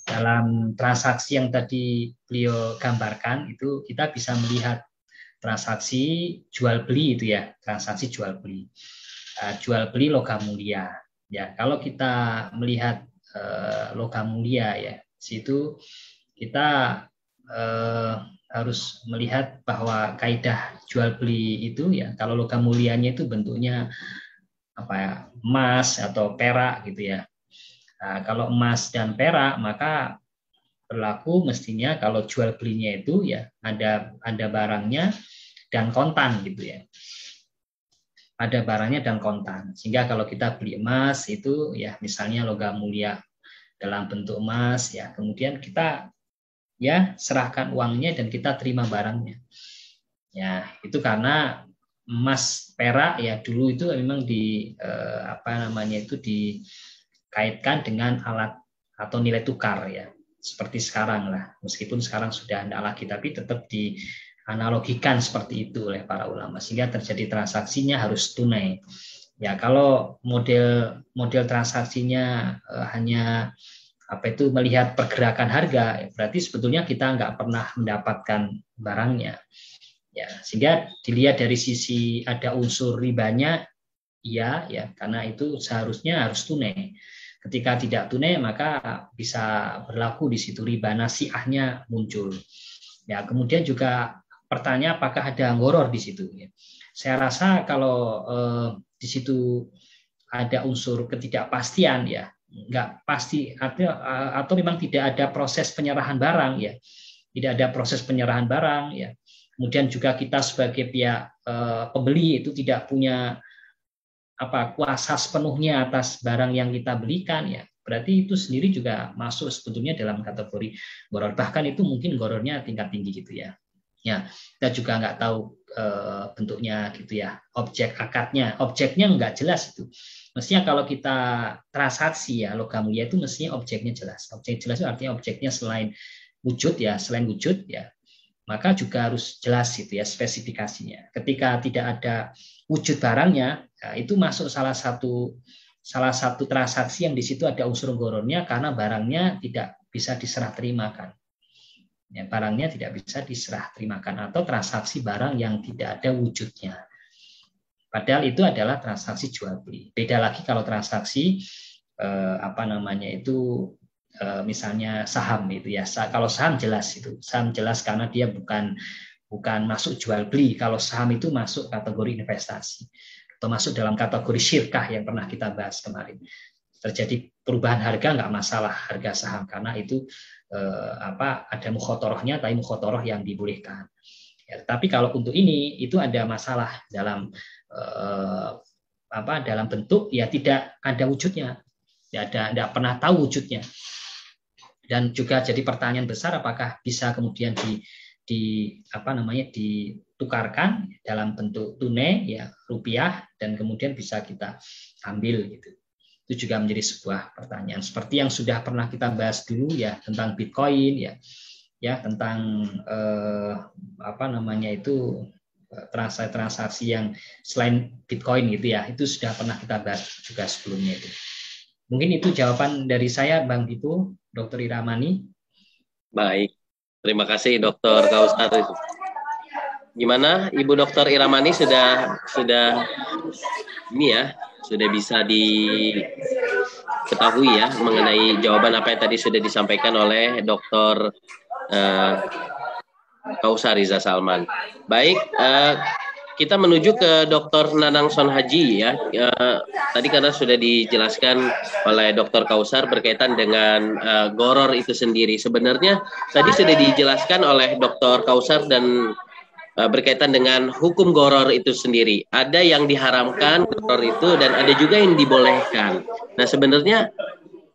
Dalam transaksi yang tadi beliau gambarkan itu kita bisa melihat transaksi jual beli itu ya, transaksi jual beli logam mulia ya. Kalau kita melihat logam mulia ya, Situ kita harus melihat bahwa kaidah jual beli itu ya, kalau logam mulianya itu bentuknya apa ya, emas atau perak gitu ya. Nah, kalau emas dan perak maka berlaku mestinya kalau jual belinya itu ya ada barangnya dan kontan gitu ya. Ada barangnya dan kontan. Sehingga kalau kita beli emas itu ya misalnya logam mulia dalam bentuk emas ya, kemudian kita ya serahkan uangnya dan kita terima barangnya. Ya, itu karena emas perak ya dulu itu memang dikaitkan dengan alat atau nilai tukar ya. Seperti sekarang lah. Meskipun sekarang sudah tidak lagi, tapi tetap dianalogikan seperti itu oleh para ulama sehingga terjadi transaksinya harus tunai. Ya, kalau model transaksinya hanya melihat pergerakan harga, berarti sebetulnya kita nggak pernah mendapatkan barangnya. Ya, sehingga dilihat dari sisi ada unsur ribanya, ya, karena itu seharusnya harus tunai. Ketika tidak tunai maka bisa berlaku di situ riba nasiahnya muncul. Ya, kemudian juga pertanyaan apakah ada gharar di situ. Ya. Saya rasa kalau di situ ada unsur ketidakpastian ya, nggak pasti atau memang tidak ada proses penyerahan barang ya, tidak ada proses penyerahan barang ya, kemudian juga kita sebagai pihak pembeli itu tidak punya kuasa sepenuhnya atas barang yang kita belikan ya, berarti itu sendiri juga masuk sebetulnya dalam kategori gharar, bahkan itu mungkin ghararnya tingkat tinggi gitu ya. Ya, kita juga nggak tahu bentuknya gitu ya, objek akadnya, objeknya nggak jelas itu. Mestinya kalau kita transaksi ya logam mulia itu mestinya objeknya jelas. Objek jelas itu artinya objeknya selain wujud ya, maka juga harus jelas gitu ya spesifikasinya. Ketika tidak ada wujud barangnya, ya, itu masuk salah satu transaksi yang di situ ada unsur ghararnya karena barangnya tidak bisa diserah terimakan. Ya, barangnya tidak bisa diserah terimakan atau transaksi barang yang tidak ada wujudnya. Padahal itu adalah transaksi jual beli. Beda lagi kalau transaksi misalnya saham itu ya. Kalau saham jelas itu, saham jelas karena dia bukan masuk jual beli. Kalau saham itu masuk kategori investasi atau masuk dalam kategori syirkah yang pernah kita bahas kemarin. Terjadi perubahan harga nggak masalah harga saham karena itu ada mukhotorahnya, tapi mukhotorah yang dibolehkan. Ya, tapi kalau untuk ini itu ada masalah dalam dalam bentuk ya tidak ada wujudnya, tidak pernah tahu wujudnya, dan juga jadi pertanyaan besar apakah bisa kemudian ditukarkan dalam bentuk tunai ya rupiah dan kemudian bisa kita ambil gitu. Itu juga menjadi sebuah pertanyaan seperti yang sudah pernah kita bahas dulu ya tentang Bitcoin ya tentang transaksi yang selain Bitcoin gitu ya, itu sudah pernah kita bahas juga sebelumnya itu. Mungkin itu jawaban dari saya, Bang Dipo, Dr. Iramani. Baik, terima kasih Dr. Kausar. Gimana Ibu Dr. Iramani sudah ini ya, sudah bisa diketahui ya mengenai jawaban apa yang tadi sudah disampaikan oleh Dr. Kausar Riza Salman. Baik, kita menuju ke Dr. Nanang Sonhaji ya. Tadi karena sudah dijelaskan oleh Dr. Kausar berkaitan dengan gharar itu sendiri. Sebenarnya tadi sudah dijelaskan oleh Dr. Kausar dan berkaitan dengan hukum gharar itu sendiri. Ada yang diharamkan gharar itu dan ada juga yang dibolehkan. Nah, sebenarnya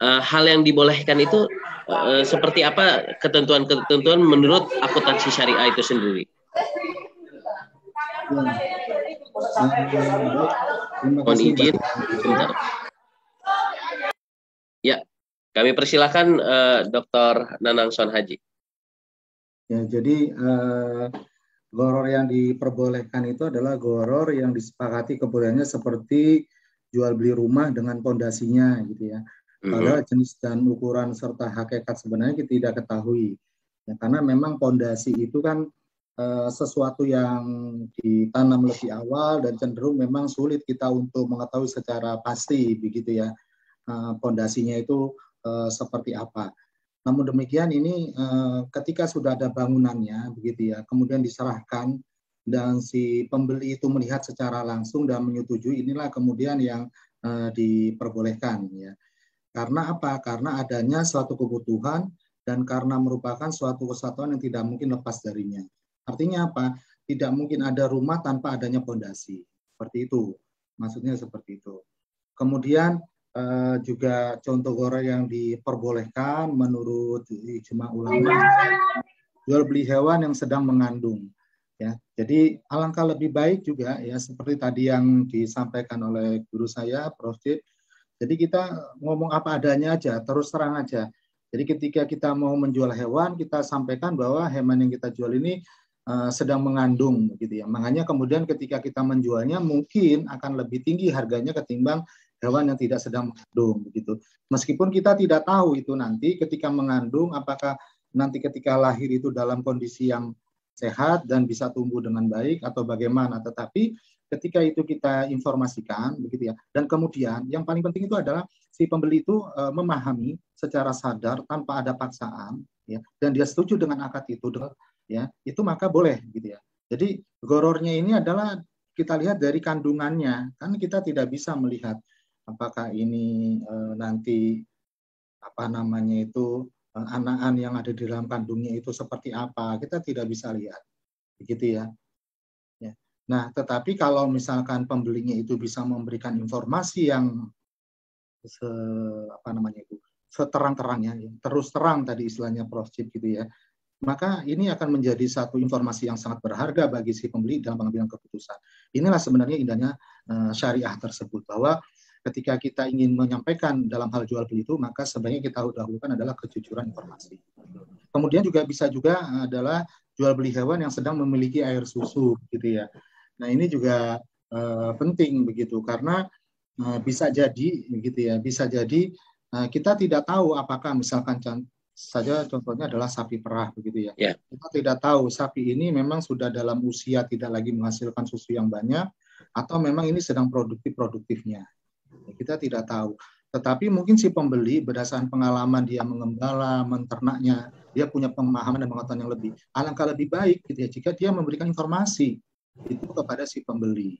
hal yang dibolehkan itu seperti apa ketentuan-ketentuan menurut akuntansi syariah itu sendiri? Mohon izin sebentar. Ya, kami persilakan Dr. Nanang Sonhaji. Ya, jadi gharar yang diperbolehkan itu adalah gharar yang disepakati kebolehnya seperti jual beli rumah dengan pondasinya gitu ya. Padahal jenis dan ukuran serta hakikat sebenarnya kita tidak ketahui. Ya, karena memang pondasi itu kan sesuatu yang ditanam lebih awal dan cenderung memang sulit kita untuk mengetahui secara pasti begitu ya pondasinya itu seperti apa. Namun demikian ini ketika sudah ada bangunannya begitu ya, kemudian diserahkan dan si pembeli itu melihat secara langsung dan menyetujui, inilah kemudian yang diperbolehkan ya. Karena apa? Karena adanya suatu kebutuhan dan karena merupakan suatu kesatuan yang tidak mungkin lepas darinya. Artinya apa? Tidak mungkin ada rumah tanpa adanya fondasi. Seperti itu. Maksudnya seperti itu. Kemudian juga contoh goro yang diperbolehkan menurut ijma ulama, jual beli hewan yang sedang mengandung. Ya, jadi alangkah lebih baik juga ya seperti tadi yang disampaikan oleh guru saya, Prof. Cip. Jadi kita ngomong apa adanya aja, terus terang aja. Jadi ketika kita mau menjual hewan, kita sampaikan bahwa hewan yang kita jual ini sedang mengandung, gitu ya. Makanya kemudian ketika kita menjualnya mungkin akan lebih tinggi harganya ketimbang hewan yang tidak sedang mengandung, begitu. Meskipun kita tidak tahu itu nanti ketika mengandung apakah nanti ketika lahir itu dalam kondisi yang sehat dan bisa tumbuh dengan baik atau bagaimana. Tetapi ketika itu kita informasikan, begitu ya. Dan kemudian yang paling penting itu adalah si pembeli itu memahami secara sadar tanpa ada paksaan, ya. Dan dia setuju dengan akad itu, ya. Itu maka boleh, gitu ya. Jadi gorornya ini adalah kita lihat dari kandungannya, kan kita tidak bisa melihat apakah ini nanti apa namanya itu anak-anak yang ada di dalam kandungnya itu seperti apa, kita tidak bisa lihat, begitu ya. Ya. Nah, tetapi kalau misalkan pembelinya itu bisa memberikan informasi yang seterang-terangnya, ya, terus terang tadi istilahnya Prof. Cip gitu ya, maka ini akan menjadi satu informasi yang sangat berharga bagi si pembeli dalam pengambilan keputusan. Inilah sebenarnya indahnya syariah tersebut, bahwa ketika kita ingin menyampaikan dalam hal jual beli itu, maka sebenarnya kita dahulukan adalah kejujuran informasi. Kemudian juga bisa juga adalah jual beli hewan yang sedang memiliki air susu, gitu ya. Nah ini juga penting begitu, karena bisa jadi, gitu ya, bisa jadi kita tidak tahu apakah misalkan saja contohnya adalah sapi perah, begitu ya. Yeah. Kita tidak tahu sapi ini memang sudah dalam usia tidak lagi menghasilkan susu yang banyak, atau memang ini sedang produktifnya. Kita tidak tahu. Tetapi mungkin si pembeli berdasarkan pengalaman dia mengembala, menternaknya, dia punya pemahaman dan pengetahuan yang lebih. Alangkah lebih baik gitu ya, jika dia memberikan informasi itu kepada si pembeli.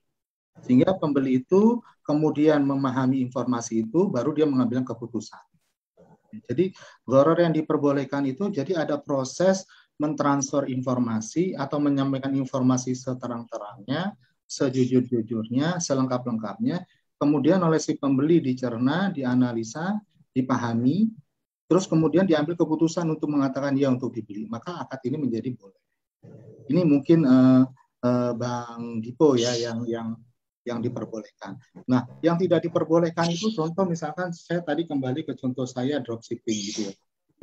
Sehingga pembeli itu kemudian memahami informasi itu, baru dia mengambil keputusan. Jadi gharar yang diperbolehkan itu jadi ada proses mentransfer informasi atau menyampaikan informasi seterang-terangnya, sejujur-jujurnya, selengkap-lengkapnya, kemudian oleh si pembeli dicerna, dianalisa, dipahami, terus kemudian diambil keputusan untuk mengatakan ya untuk dibeli. Maka akad ini menjadi boleh. Ini mungkin Bang Dipo ya yang diperbolehkan. Nah, yang tidak diperbolehkan itu contoh misalkan saya tadi kembali ke contoh saya dropshipping gitu ya.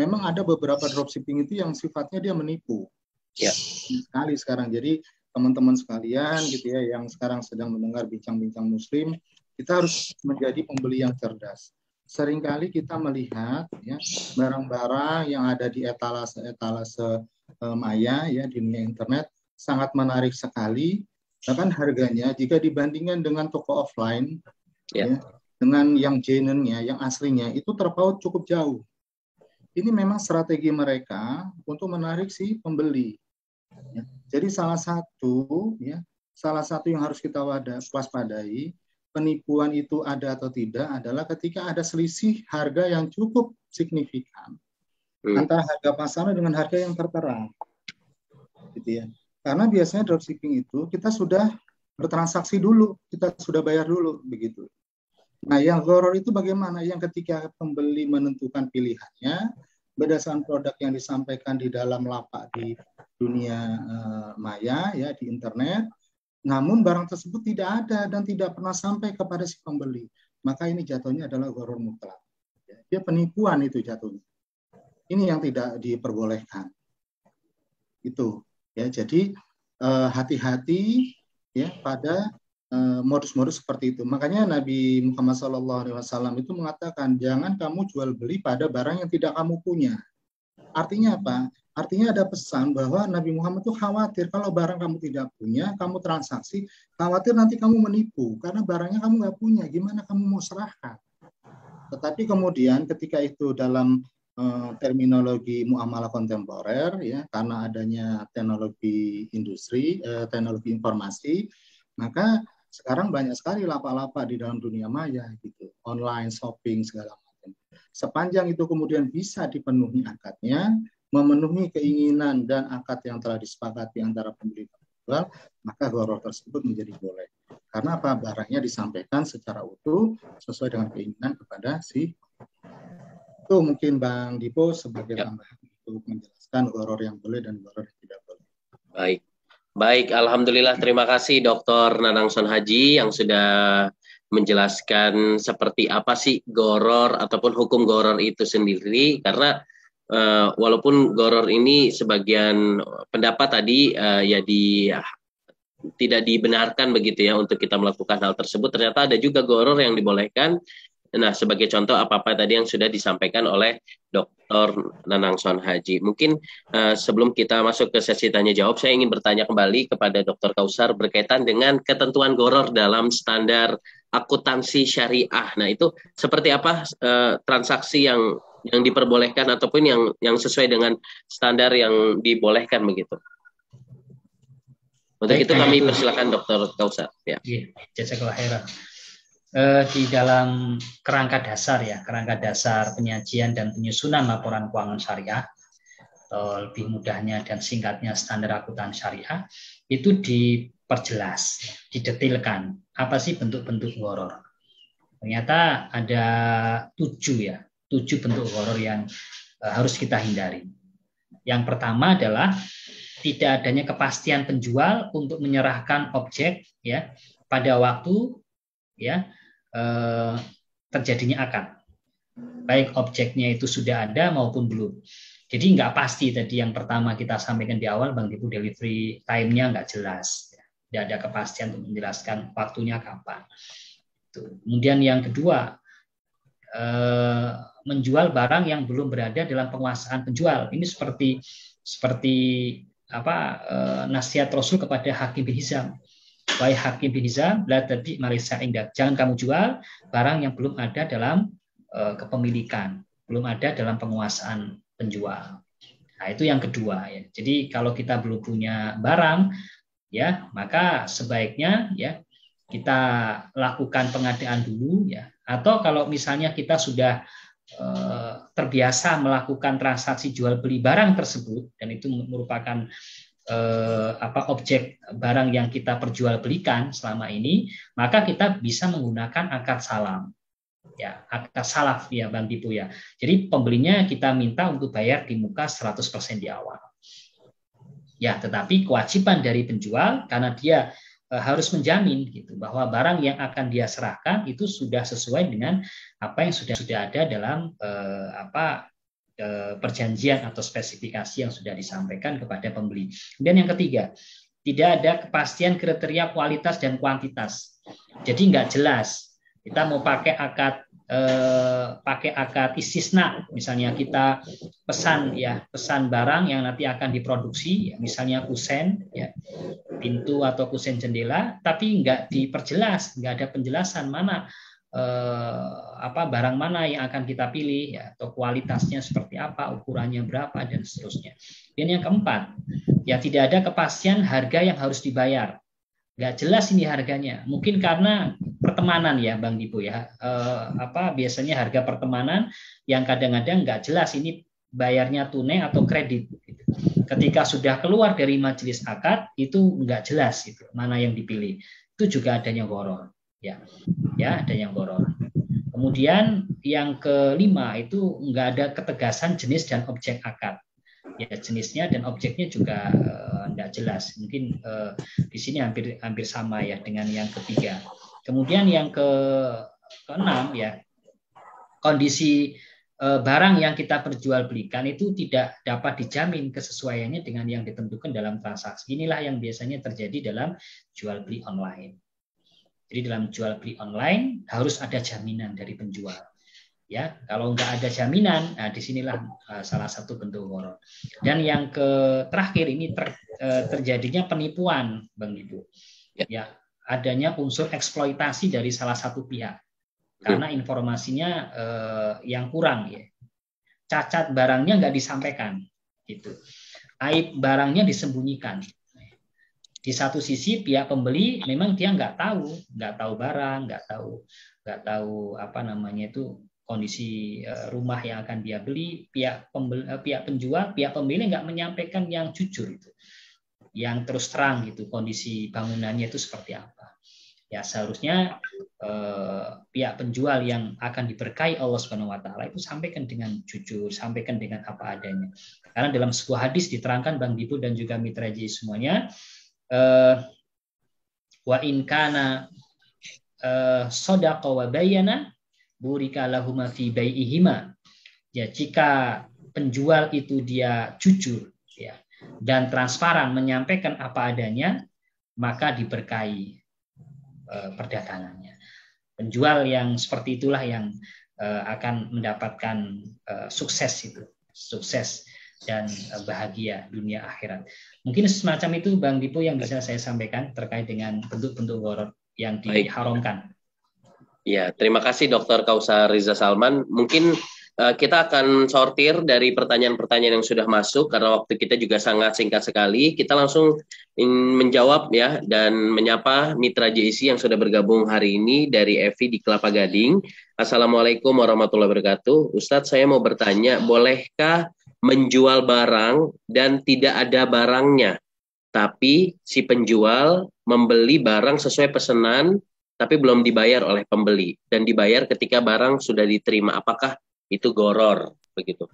Memang ada beberapa dropshipping itu yang sifatnya dia menipu. Ya. Sekali sekarang. Jadi teman-teman sekalian gitu ya yang sekarang sedang mendengar bincang-bincang muslim, kita harus menjadi pembeli yang cerdas. Seringkali kita melihat ya barang-barang yang ada di etalase maya ya di dunia internet sangat menarik sekali. Bahkan harganya jika dibandingkan dengan toko offline ya, dengan yang genuine-nya, yang aslinya itu terpaut cukup jauh. Ini memang strategi mereka untuk menarik si pembeli. Ya. Jadi salah satu yang harus kita waspadai, penipuan itu ada atau tidak adalah ketika ada selisih harga yang cukup signifikan antara harga pasaran dengan harga yang tertera, gitu ya. Karena biasanya dropshipping itu kita sudah bertransaksi dulu, kita sudah bayar dulu, begitu. Nah, yang gharar itu bagaimana? Yang ketika pembeli menentukan pilihannya berdasarkan produk yang disampaikan di dalam lapak di dunia maya, ya di internet, namun barang tersebut tidak ada dan tidak pernah sampai kepada si pembeli. Maka ini jatuhnya adalah gharar mutlak. Dia penipuan itu jatuhnya. Ini yang tidak diperbolehkan. Itu. Ya, jadi hati-hati ya pada modus-modus seperti itu. Makanya Nabi Muhammad SAW itu mengatakan jangan kamu jual beli pada barang yang tidak kamu punya. Artinya apa? Artinya ada pesan bahwa Nabi Muhammad itu khawatir kalau barang kamu tidak punya, kamu transaksi, khawatir nanti kamu menipu karena barangnya kamu nggak punya. Gimana kamu mau serahkan? Tetapi kemudian ketika itu dalam terminologi muamalah kontemporer, ya, karena adanya teknologi industri, teknologi informasi, maka sekarang banyak sekali lapak-lapak di dalam dunia maya gitu, online shopping segala macam. Sepanjang itu kemudian bisa dipenuhi akadnya, memenuhi keinginan dan akad yang telah disepakati antara pembeli dan penjual, maka gharar tersebut menjadi boleh. Karena apa? Barangnya disampaikan secara utuh sesuai dengan keinginan kepada si. Itu mungkin Bang Dipo sebagai tambahan untuk menjelaskan gharar yang boleh dan gharar yang tidak boleh. Baik. Baik, alhamdulillah, terima kasih Dr. Nanang Son Haji yang sudah menjelaskan seperti apa sih gharar ataupun hukum gharar itu sendiri, karena walaupun gharar ini sebagian pendapat tadi tidak dibenarkan begitu ya untuk kita melakukan hal tersebut, ternyata ada juga gharar yang dibolehkan. Nah, sebagai contoh apa-apa tadi yang sudah disampaikan oleh Dr. Nanang Son Haji. Mungkin sebelum kita masuk ke sesi tanya jawab, saya ingin bertanya kembali kepada Dr. Kausar berkaitan dengan ketentuan gharar dalam standar akuntansi syariah. Nah, itu seperti apa transaksi yang diperbolehkan ataupun yang sesuai dengan standar yang dibolehkan begitu. Untuk itu kami persilakan Dr. Kausar. Ya. Jazakallah khairan. Di dalam kerangka dasar ya, kerangka dasar penyajian dan penyusunan laporan keuangan syariah, atau lebih mudahnya dan singkatnya standar akuntansi syariah, itu diperjelas, didetailkan apa sih bentuk-bentuk gharar. Ternyata ada 7 bentuk gharar yang harus kita hindari. Yang pertama adalah tidak adanya kepastian penjual untuk menyerahkan objek ya pada waktu ya terjadinya akad, baik objeknya itu sudah ada maupun belum. Jadi nggak pasti tadi yang pertama kita sampaikan di awal, Bang Dipu, delivery time-nya nggak jelas, tidak ada kepastian untuk menjelaskan waktunya kapan. Kemudian yang kedua, menjual barang yang belum berada dalam penguasaan penjual. Ini seperti nasihat Rasul kepada Hakim bin Hizam. Wahai Hakim bin Hizam, la tabi' marisa indak. Jangan kamu jual barang yang belum ada dalam kepemilikan, belum ada dalam penguasaan penjual. Nah, itu yang kedua ya. Jadi kalau kita belum punya barang ya, maka sebaiknya ya kita lakukan pengadaan dulu ya. Atau kalau misalnya kita sudah terbiasa melakukan transaksi jual beli barang tersebut dan itu merupakan objek barang yang kita perjualbelikan selama ini, maka kita bisa menggunakan akad salam. Ya, akad salaf ya Bang Dipu ya. Jadi pembelinya kita minta untuk bayar di muka 100% di awal. Ya, tetapi kewajiban dari penjual karena dia harus menjamin gitu bahwa barang yang akan dia serahkan itu sudah sesuai dengan apa yang sudah ada dalam perjanjian atau spesifikasi yang sudah disampaikan kepada pembeli. Kemudian yang ketiga, tidak ada kepastian kriteria kualitas dan kuantitas. Jadi nggak jelas. Kita mau pakai akad istisna, misalnya kita pesan barang yang nanti akan diproduksi, misalnya kusen, ya, pintu atau kusen jendela, tapi nggak diperjelas, nggak ada penjelasan mana barang mana yang akan kita pilih ya, atau kualitasnya seperti apa, ukurannya berapa dan seterusnya. Dan yang keempat, ya tidak ada kepastian harga yang harus dibayar. Nggak jelas ini harganya. Mungkin karena pertemanan ya Bang Dipu ya. Biasanya harga pertemanan yang kadang-kadang nggak jelas ini bayarnya tunai atau kredit. Ketika sudah keluar dari majelis akad itu nggak jelas itu mana yang dipilih. Itu juga adanya gharar. Ya, ada yang gharar. Kemudian yang kelima itu nggak ada ketegasan jenis dan objek akad. Ya, jenisnya dan objeknya juga nggak jelas. Mungkin di sini hampir sama ya dengan yang ketiga. Kemudian yang keenam ya, kondisi barang yang kita perjualbelikan itu tidak dapat dijamin kesesuaiannya dengan yang ditentukan dalam transaksi. Inilah yang biasanya terjadi dalam jual beli online. Jadi dalam jual beli online harus ada jaminan dari penjual. Ya, kalau nggak ada jaminan, nah disinilah salah satu bentuk gharar. Dan yang terakhir ini terjadinya penipuan, Bang Ibu. Ya, adanya unsur eksploitasi dari salah satu pihak karena informasinya yang kurang ya. cacat barangnya nggak disampaikan, gitu. Aib barangnya disembunyikan. Di satu sisi pihak pembeli memang dia nggak tahu barang, nggak tahu apa namanya itu kondisi rumah yang akan dia beli. Pihak penjual, pihak pembeli nggak menyampaikan yang jujur itu, yang terus terang gitu kondisi bangunannya itu seperti apa. Ya seharusnya pihak penjual yang akan diberkahi Allah Subhanahu wa taala itu sampaikan dengan jujur, sampaikan dengan apa adanya. Karena dalam sebuah hadis diterangkan Bang Dipu dan juga Mitra J semuanya, wa in kana shadaqa wa bayyana burika lahuma fi bai'ihima. Ya, jika penjual itu dia jujur ya dan transparan menyampaikan apa adanya, maka diberkahi perdagangannya. Penjual yang seperti itulah yang akan mendapatkan sukses dan bahagia dunia akhirat. Mungkin semacam itu Bang Dipo yang bisa saya sampaikan terkait dengan bentuk-bentuk gharar yang diharamkan. Ya, terima kasih Dr. Kausar Riza Salman. Mungkin kita akan sortir dari pertanyaan-pertanyaan yang sudah masuk karena waktu kita juga sangat singkat sekali. Kita langsung menjawab ya dan menyapa Mitra JIC yang sudah bergabung hari ini dari Evi di Kelapa Gading. Assalamualaikum warahmatullahi wabarakatuh. Ustadz, saya mau bertanya, bolehkah menjual barang dan tidak ada barangnya, tapi si penjual membeli barang sesuai pesanan tapi belum dibayar oleh pembeli dan dibayar ketika barang sudah diterima? Apakah itu gharar begitu?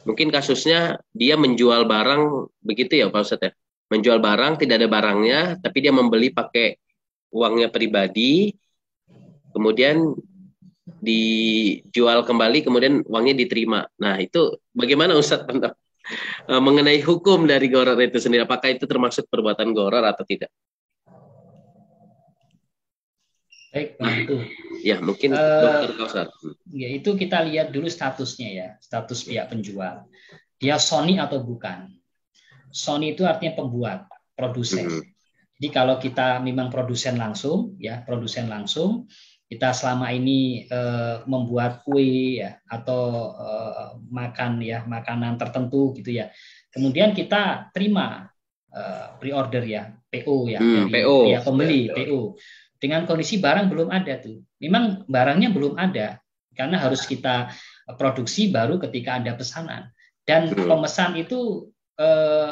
Mungkin kasusnya dia menjual barang begitu ya Pak Ustadz ya. Menjual barang tidak ada barangnya tapi dia membeli pakai uangnya pribadi, kemudian dijual kembali, kemudian uangnya diterima. Nah, itu bagaimana Ustadz mengenai hukum dari gharar itu sendiri? Apakah itu termasuk perbuatan gharar atau tidak? Baik, itu. Ya, mungkin Dr. Kausar. Ya, itu kita lihat dulu statusnya ya, status pihak penjual. Dia Sony atau bukan? Sony itu artinya pembuat, produsen. Jadi kalau kita memang produsen langsung, ya produsen langsung, kita selama ini membuat kue ya atau makan ya makanan tertentu gitu ya. Kemudian kita terima pre-order ya, PO ya dari pihak pembeli, PO. Dengan kondisi barang belum ada tuh. Memang barangnya belum ada karena harus kita produksi baru ketika ada pesanan. Dan pemesan itu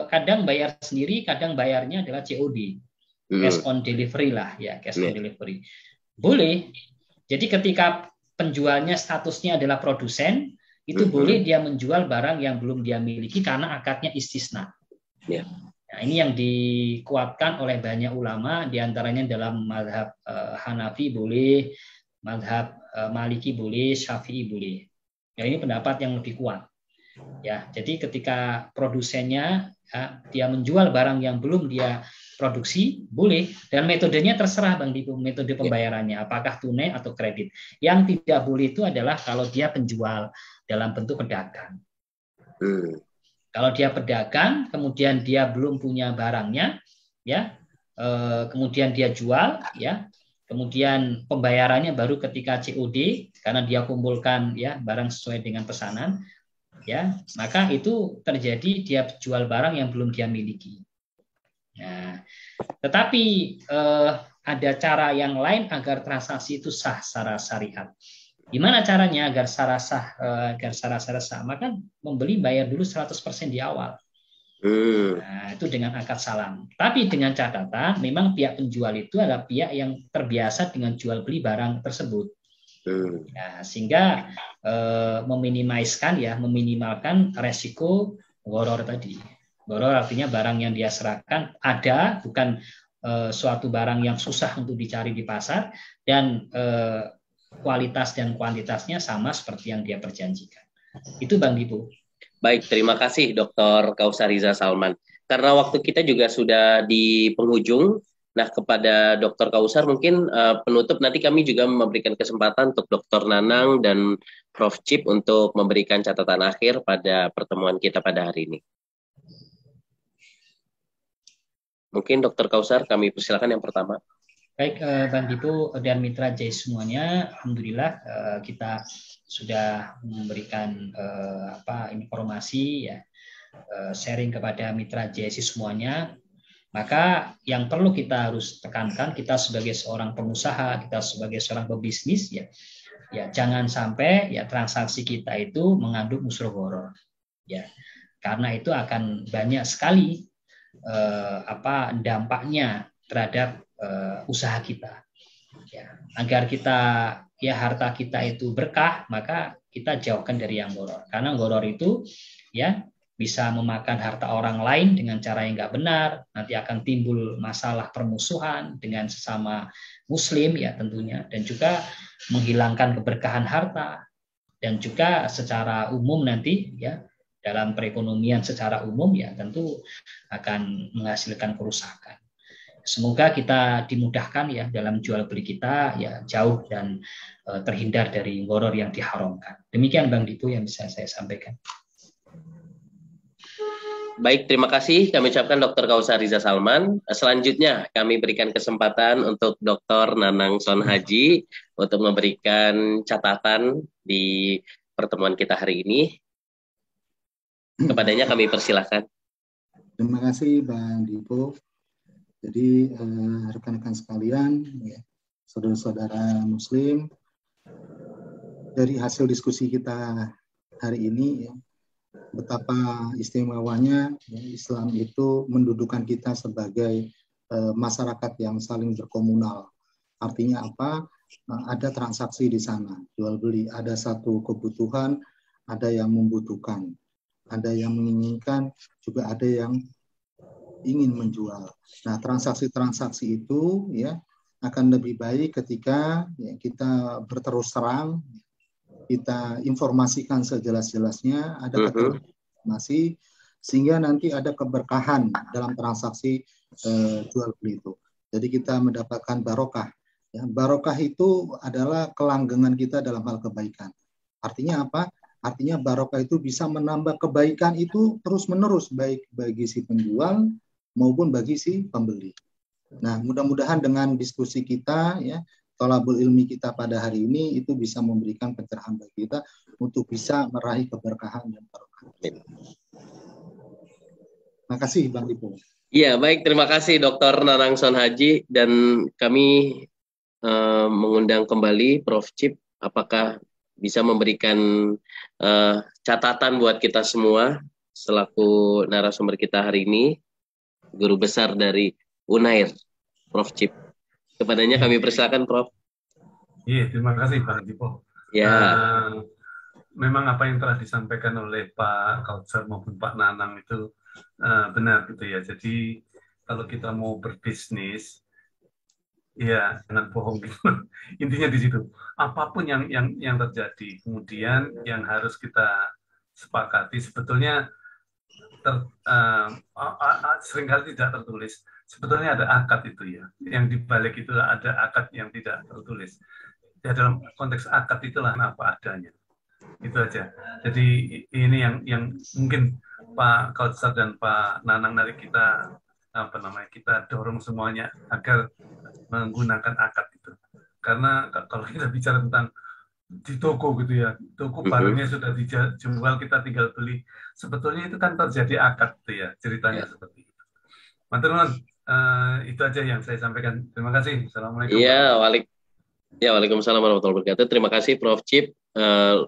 kadang bayar sendiri, kadang bayarnya adalah COD. Cash on delivery lah ya, cash on delivery. Boleh. Jadi ketika penjualnya statusnya adalah produsen, itu boleh dia menjual barang yang belum dia miliki karena akadnya istisna. Nah, ini yang dikuatkan oleh banyak ulama, diantaranya dalam mazhab Hanafi boleh, mazhab Maliki boleh, Syafi'i boleh. Ya, ini pendapat yang lebih kuat. Ya, jadi ketika produsennya dia menjual barang yang belum dia produksi, boleh. Dan metodenya terserah Bang Dipo, metode pembayarannya, apakah tunai atau kredit. Yang tidak boleh itu adalah kalau dia penjual dalam bentuk pedagang. Kalau dia pedagang, kemudian dia belum punya barangnya, ya, kemudian dia jual, ya, kemudian pembayarannya baru ketika COD, karena dia kumpulkan ya barang sesuai dengan pesanan, ya, maka itu terjadi dia jual barang yang belum dia miliki. Nah, tetapi ada cara yang lain agar transaksi itu sah secara syariat. Gimana caranya agar secara sah? Maka membeli bayar dulu 100% di awal. Nah, itu dengan akad salam. Tapi dengan catatan, memang pihak penjual itu adalah pihak yang terbiasa dengan jual beli barang tersebut. Ya, sehingga meminimalkan resiko gharar tadi. Gharar artinya barang yang dia serahkan ada, bukan suatu barang yang susah untuk dicari di pasar, dan kualitas dan kuantitasnya sama seperti yang dia perjanjikan. Itu Bang Dipo. Baik, terima kasih Dr. Kausar Riza Salman. Karena waktu kita juga sudah di penghujung, nah kepada Dr. Kausar mungkin penutup nanti kami juga memberikan kesempatan untuk Dr. Nanang dan Prof. Cip untuk memberikan catatan akhir pada pertemuan kita pada hari ini. Mungkin Dr. Kausar kami persilakan yang pertama. Baik, Bang Dipo dan Mitra Jai semuanya, alhamdulillah kita sudah memberikan informasi ya, sharing kepada Mitra Jai semuanya. Maka yang perlu kita harus tekankan, kita sebagai seorang pengusaha, kita sebagai seorang pebisnis ya jangan sampai ya transaksi kita itu mengandung unsur gharar ya, karena itu akan banyak sekali dampaknya terhadap usaha kita ya. Agar kita ya harta kita itu berkah, maka kita jauhkan dari yang gharar, karena gharar itu ya bisa memakan harta orang lain dengan cara yang nggak benar, nanti akan timbul masalah permusuhan dengan sesama muslim ya tentunya, dan juga menghilangkan keberkahan harta, dan juga secara umum nanti ya dalam perekonomian secara umum ya tentu akan menghasilkan kerusakan. Semoga kita dimudahkan ya dalam jual beli kita ya jauh dan terhindar dari gharar yang diharamkan. Demikian Bang Dipo yang bisa saya sampaikan. Baik, terima kasih kami ucapkan Dr. Kausar Riza Salman. Selanjutnya kami berikan kesempatan untuk Dr. Nanang Sonhaji untuk memberikan catatan di pertemuan kita hari ini. Kepadanya kami persilahkan. Terima kasih Bang Dipo. Jadi rekan-rekan sekalian, ya, saudara-saudara Muslim, dari hasil diskusi kita hari ini, ya, betapa istimewanya ya, Islam itu mendudukan kita sebagai masyarakat yang saling berkomunal. Artinya apa? Ada transaksi di sana, jual beli, ada satu kebutuhan, ada yang membutuhkan, ada yang menginginkan, juga ada yang ingin menjual. Nah, transaksi-transaksi itu ya akan lebih baik ketika ya, kita berterus terang, kita informasikan sejelas-jelasnya, ada informasi sehingga nanti ada keberkahan dalam transaksi jual beli itu. Jadi kita mendapatkan barokah. Ya, barokah itu adalah kelanggengan kita dalam hal kebaikan. Artinya apa? Artinya barokah itu bisa menambah kebaikan itu terus-menerus, baik bagi si penjual maupun bagi si pembeli. Nah, mudah-mudahan dengan diskusi kita, ya, thalabul ilmi kita pada hari ini itu bisa memberikan pencerahan bagi kita untuk bisa meraih keberkahan dan barokah. Terima kasih Bang Dipo. Iya, baik, terima kasih Dr. Nanang Sonhaji, dan kami mengundang kembali Prof. Cip, apakah bisa memberikan catatan buat kita semua selaku narasumber kita hari ini, Guru Besar dari Unair, Prof. Cip. Kepadanya kami persilakan, Prof. Iya, terima kasih Bang Dipo. Ya. Memang apa yang telah disampaikan oleh Pak Kausar maupun Pak Nanang itu benar gitu ya. Jadi kalau kita mau berbisnis, ya jangan bohong gitu. Intinya di situ. Apapun yang terjadi, kemudian yang harus kita sepakati sebetulnya seringkali tidak tertulis. Sebetulnya ada akad itu ya. Yang dibalik itu ada akad yang tidak tertulis. Ya dalam konteks akad itulah apa adanya. Itu aja. Jadi ini yang mungkin Pak Kausar dan Pak Nanang dari kita kita dorong semuanya agar menggunakan akad itu. Karena kalau kita bicara tentang di toko gitu ya, toko barangnya sudah dijual, kita tinggal beli. Sebetulnya itu kan terjadi akad gitu ya, ceritanya seperti itu. Teman-teman, itu aja yang saya sampaikan. Terima kasih. Assalamualaikum. Iya, waalaikumsalam warahmatullahi wabarakatuh. Terima kasih Prof. Cip,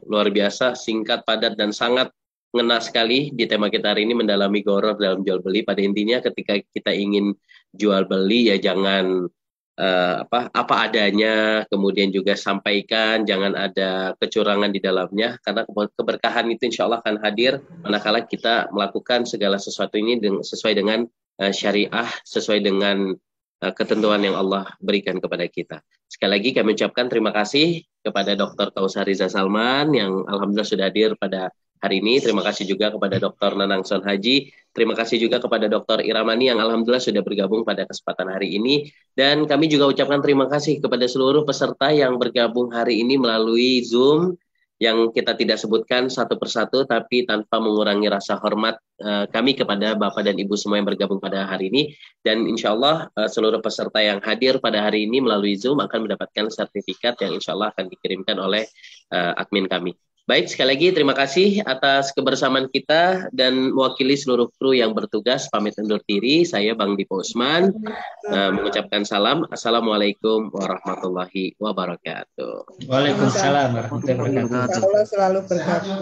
luar biasa, singkat, padat, dan sangat ngena sekali di tema kita hari ini, mendalami gharar dalam jual beli. Pada intinya ketika kita ingin jual beli ya jangan apa adanya, kemudian juga sampaikan, jangan ada kecurangan di dalamnya, karena keberkahan itu insya Allah akan hadir manakala kita melakukan segala sesuatu ini sesuai dengan syariah, sesuai dengan ketentuan yang Allah berikan kepada kita. Sekali lagi kami ucapkan terima kasih kepada Dr. Kausar Riza Salman yang alhamdulillah sudah hadir pada hari ini. Terima kasih juga kepada Dr. Nanang Sonhaji. Terima kasih juga kepada Dr. Iramani yang alhamdulillah sudah bergabung pada kesempatan hari ini. Dan kami juga ucapkan terima kasih kepada seluruh peserta yang bergabung hari ini melalui Zoom. yang kita tidak sebutkan satu persatu, tapi tanpa mengurangi rasa hormat kami kepada Bapak dan Ibu semua yang bergabung pada hari ini. Dan insya Allah seluruh peserta yang hadir pada hari ini melalui Zoom akan mendapatkan sertifikat yang insya Allah akan dikirimkan oleh admin kami. Baik, sekali lagi terima kasih atas kebersamaan kita, dan mewakili seluruh kru yang bertugas pamit undur diri. Saya Bang Dipo Usman mengucapkan salam. Assalamualaikum warahmatullahi wabarakatuh. Waalaikumsalam warahmatullahi wabarakatuh. Allah selalu berkati.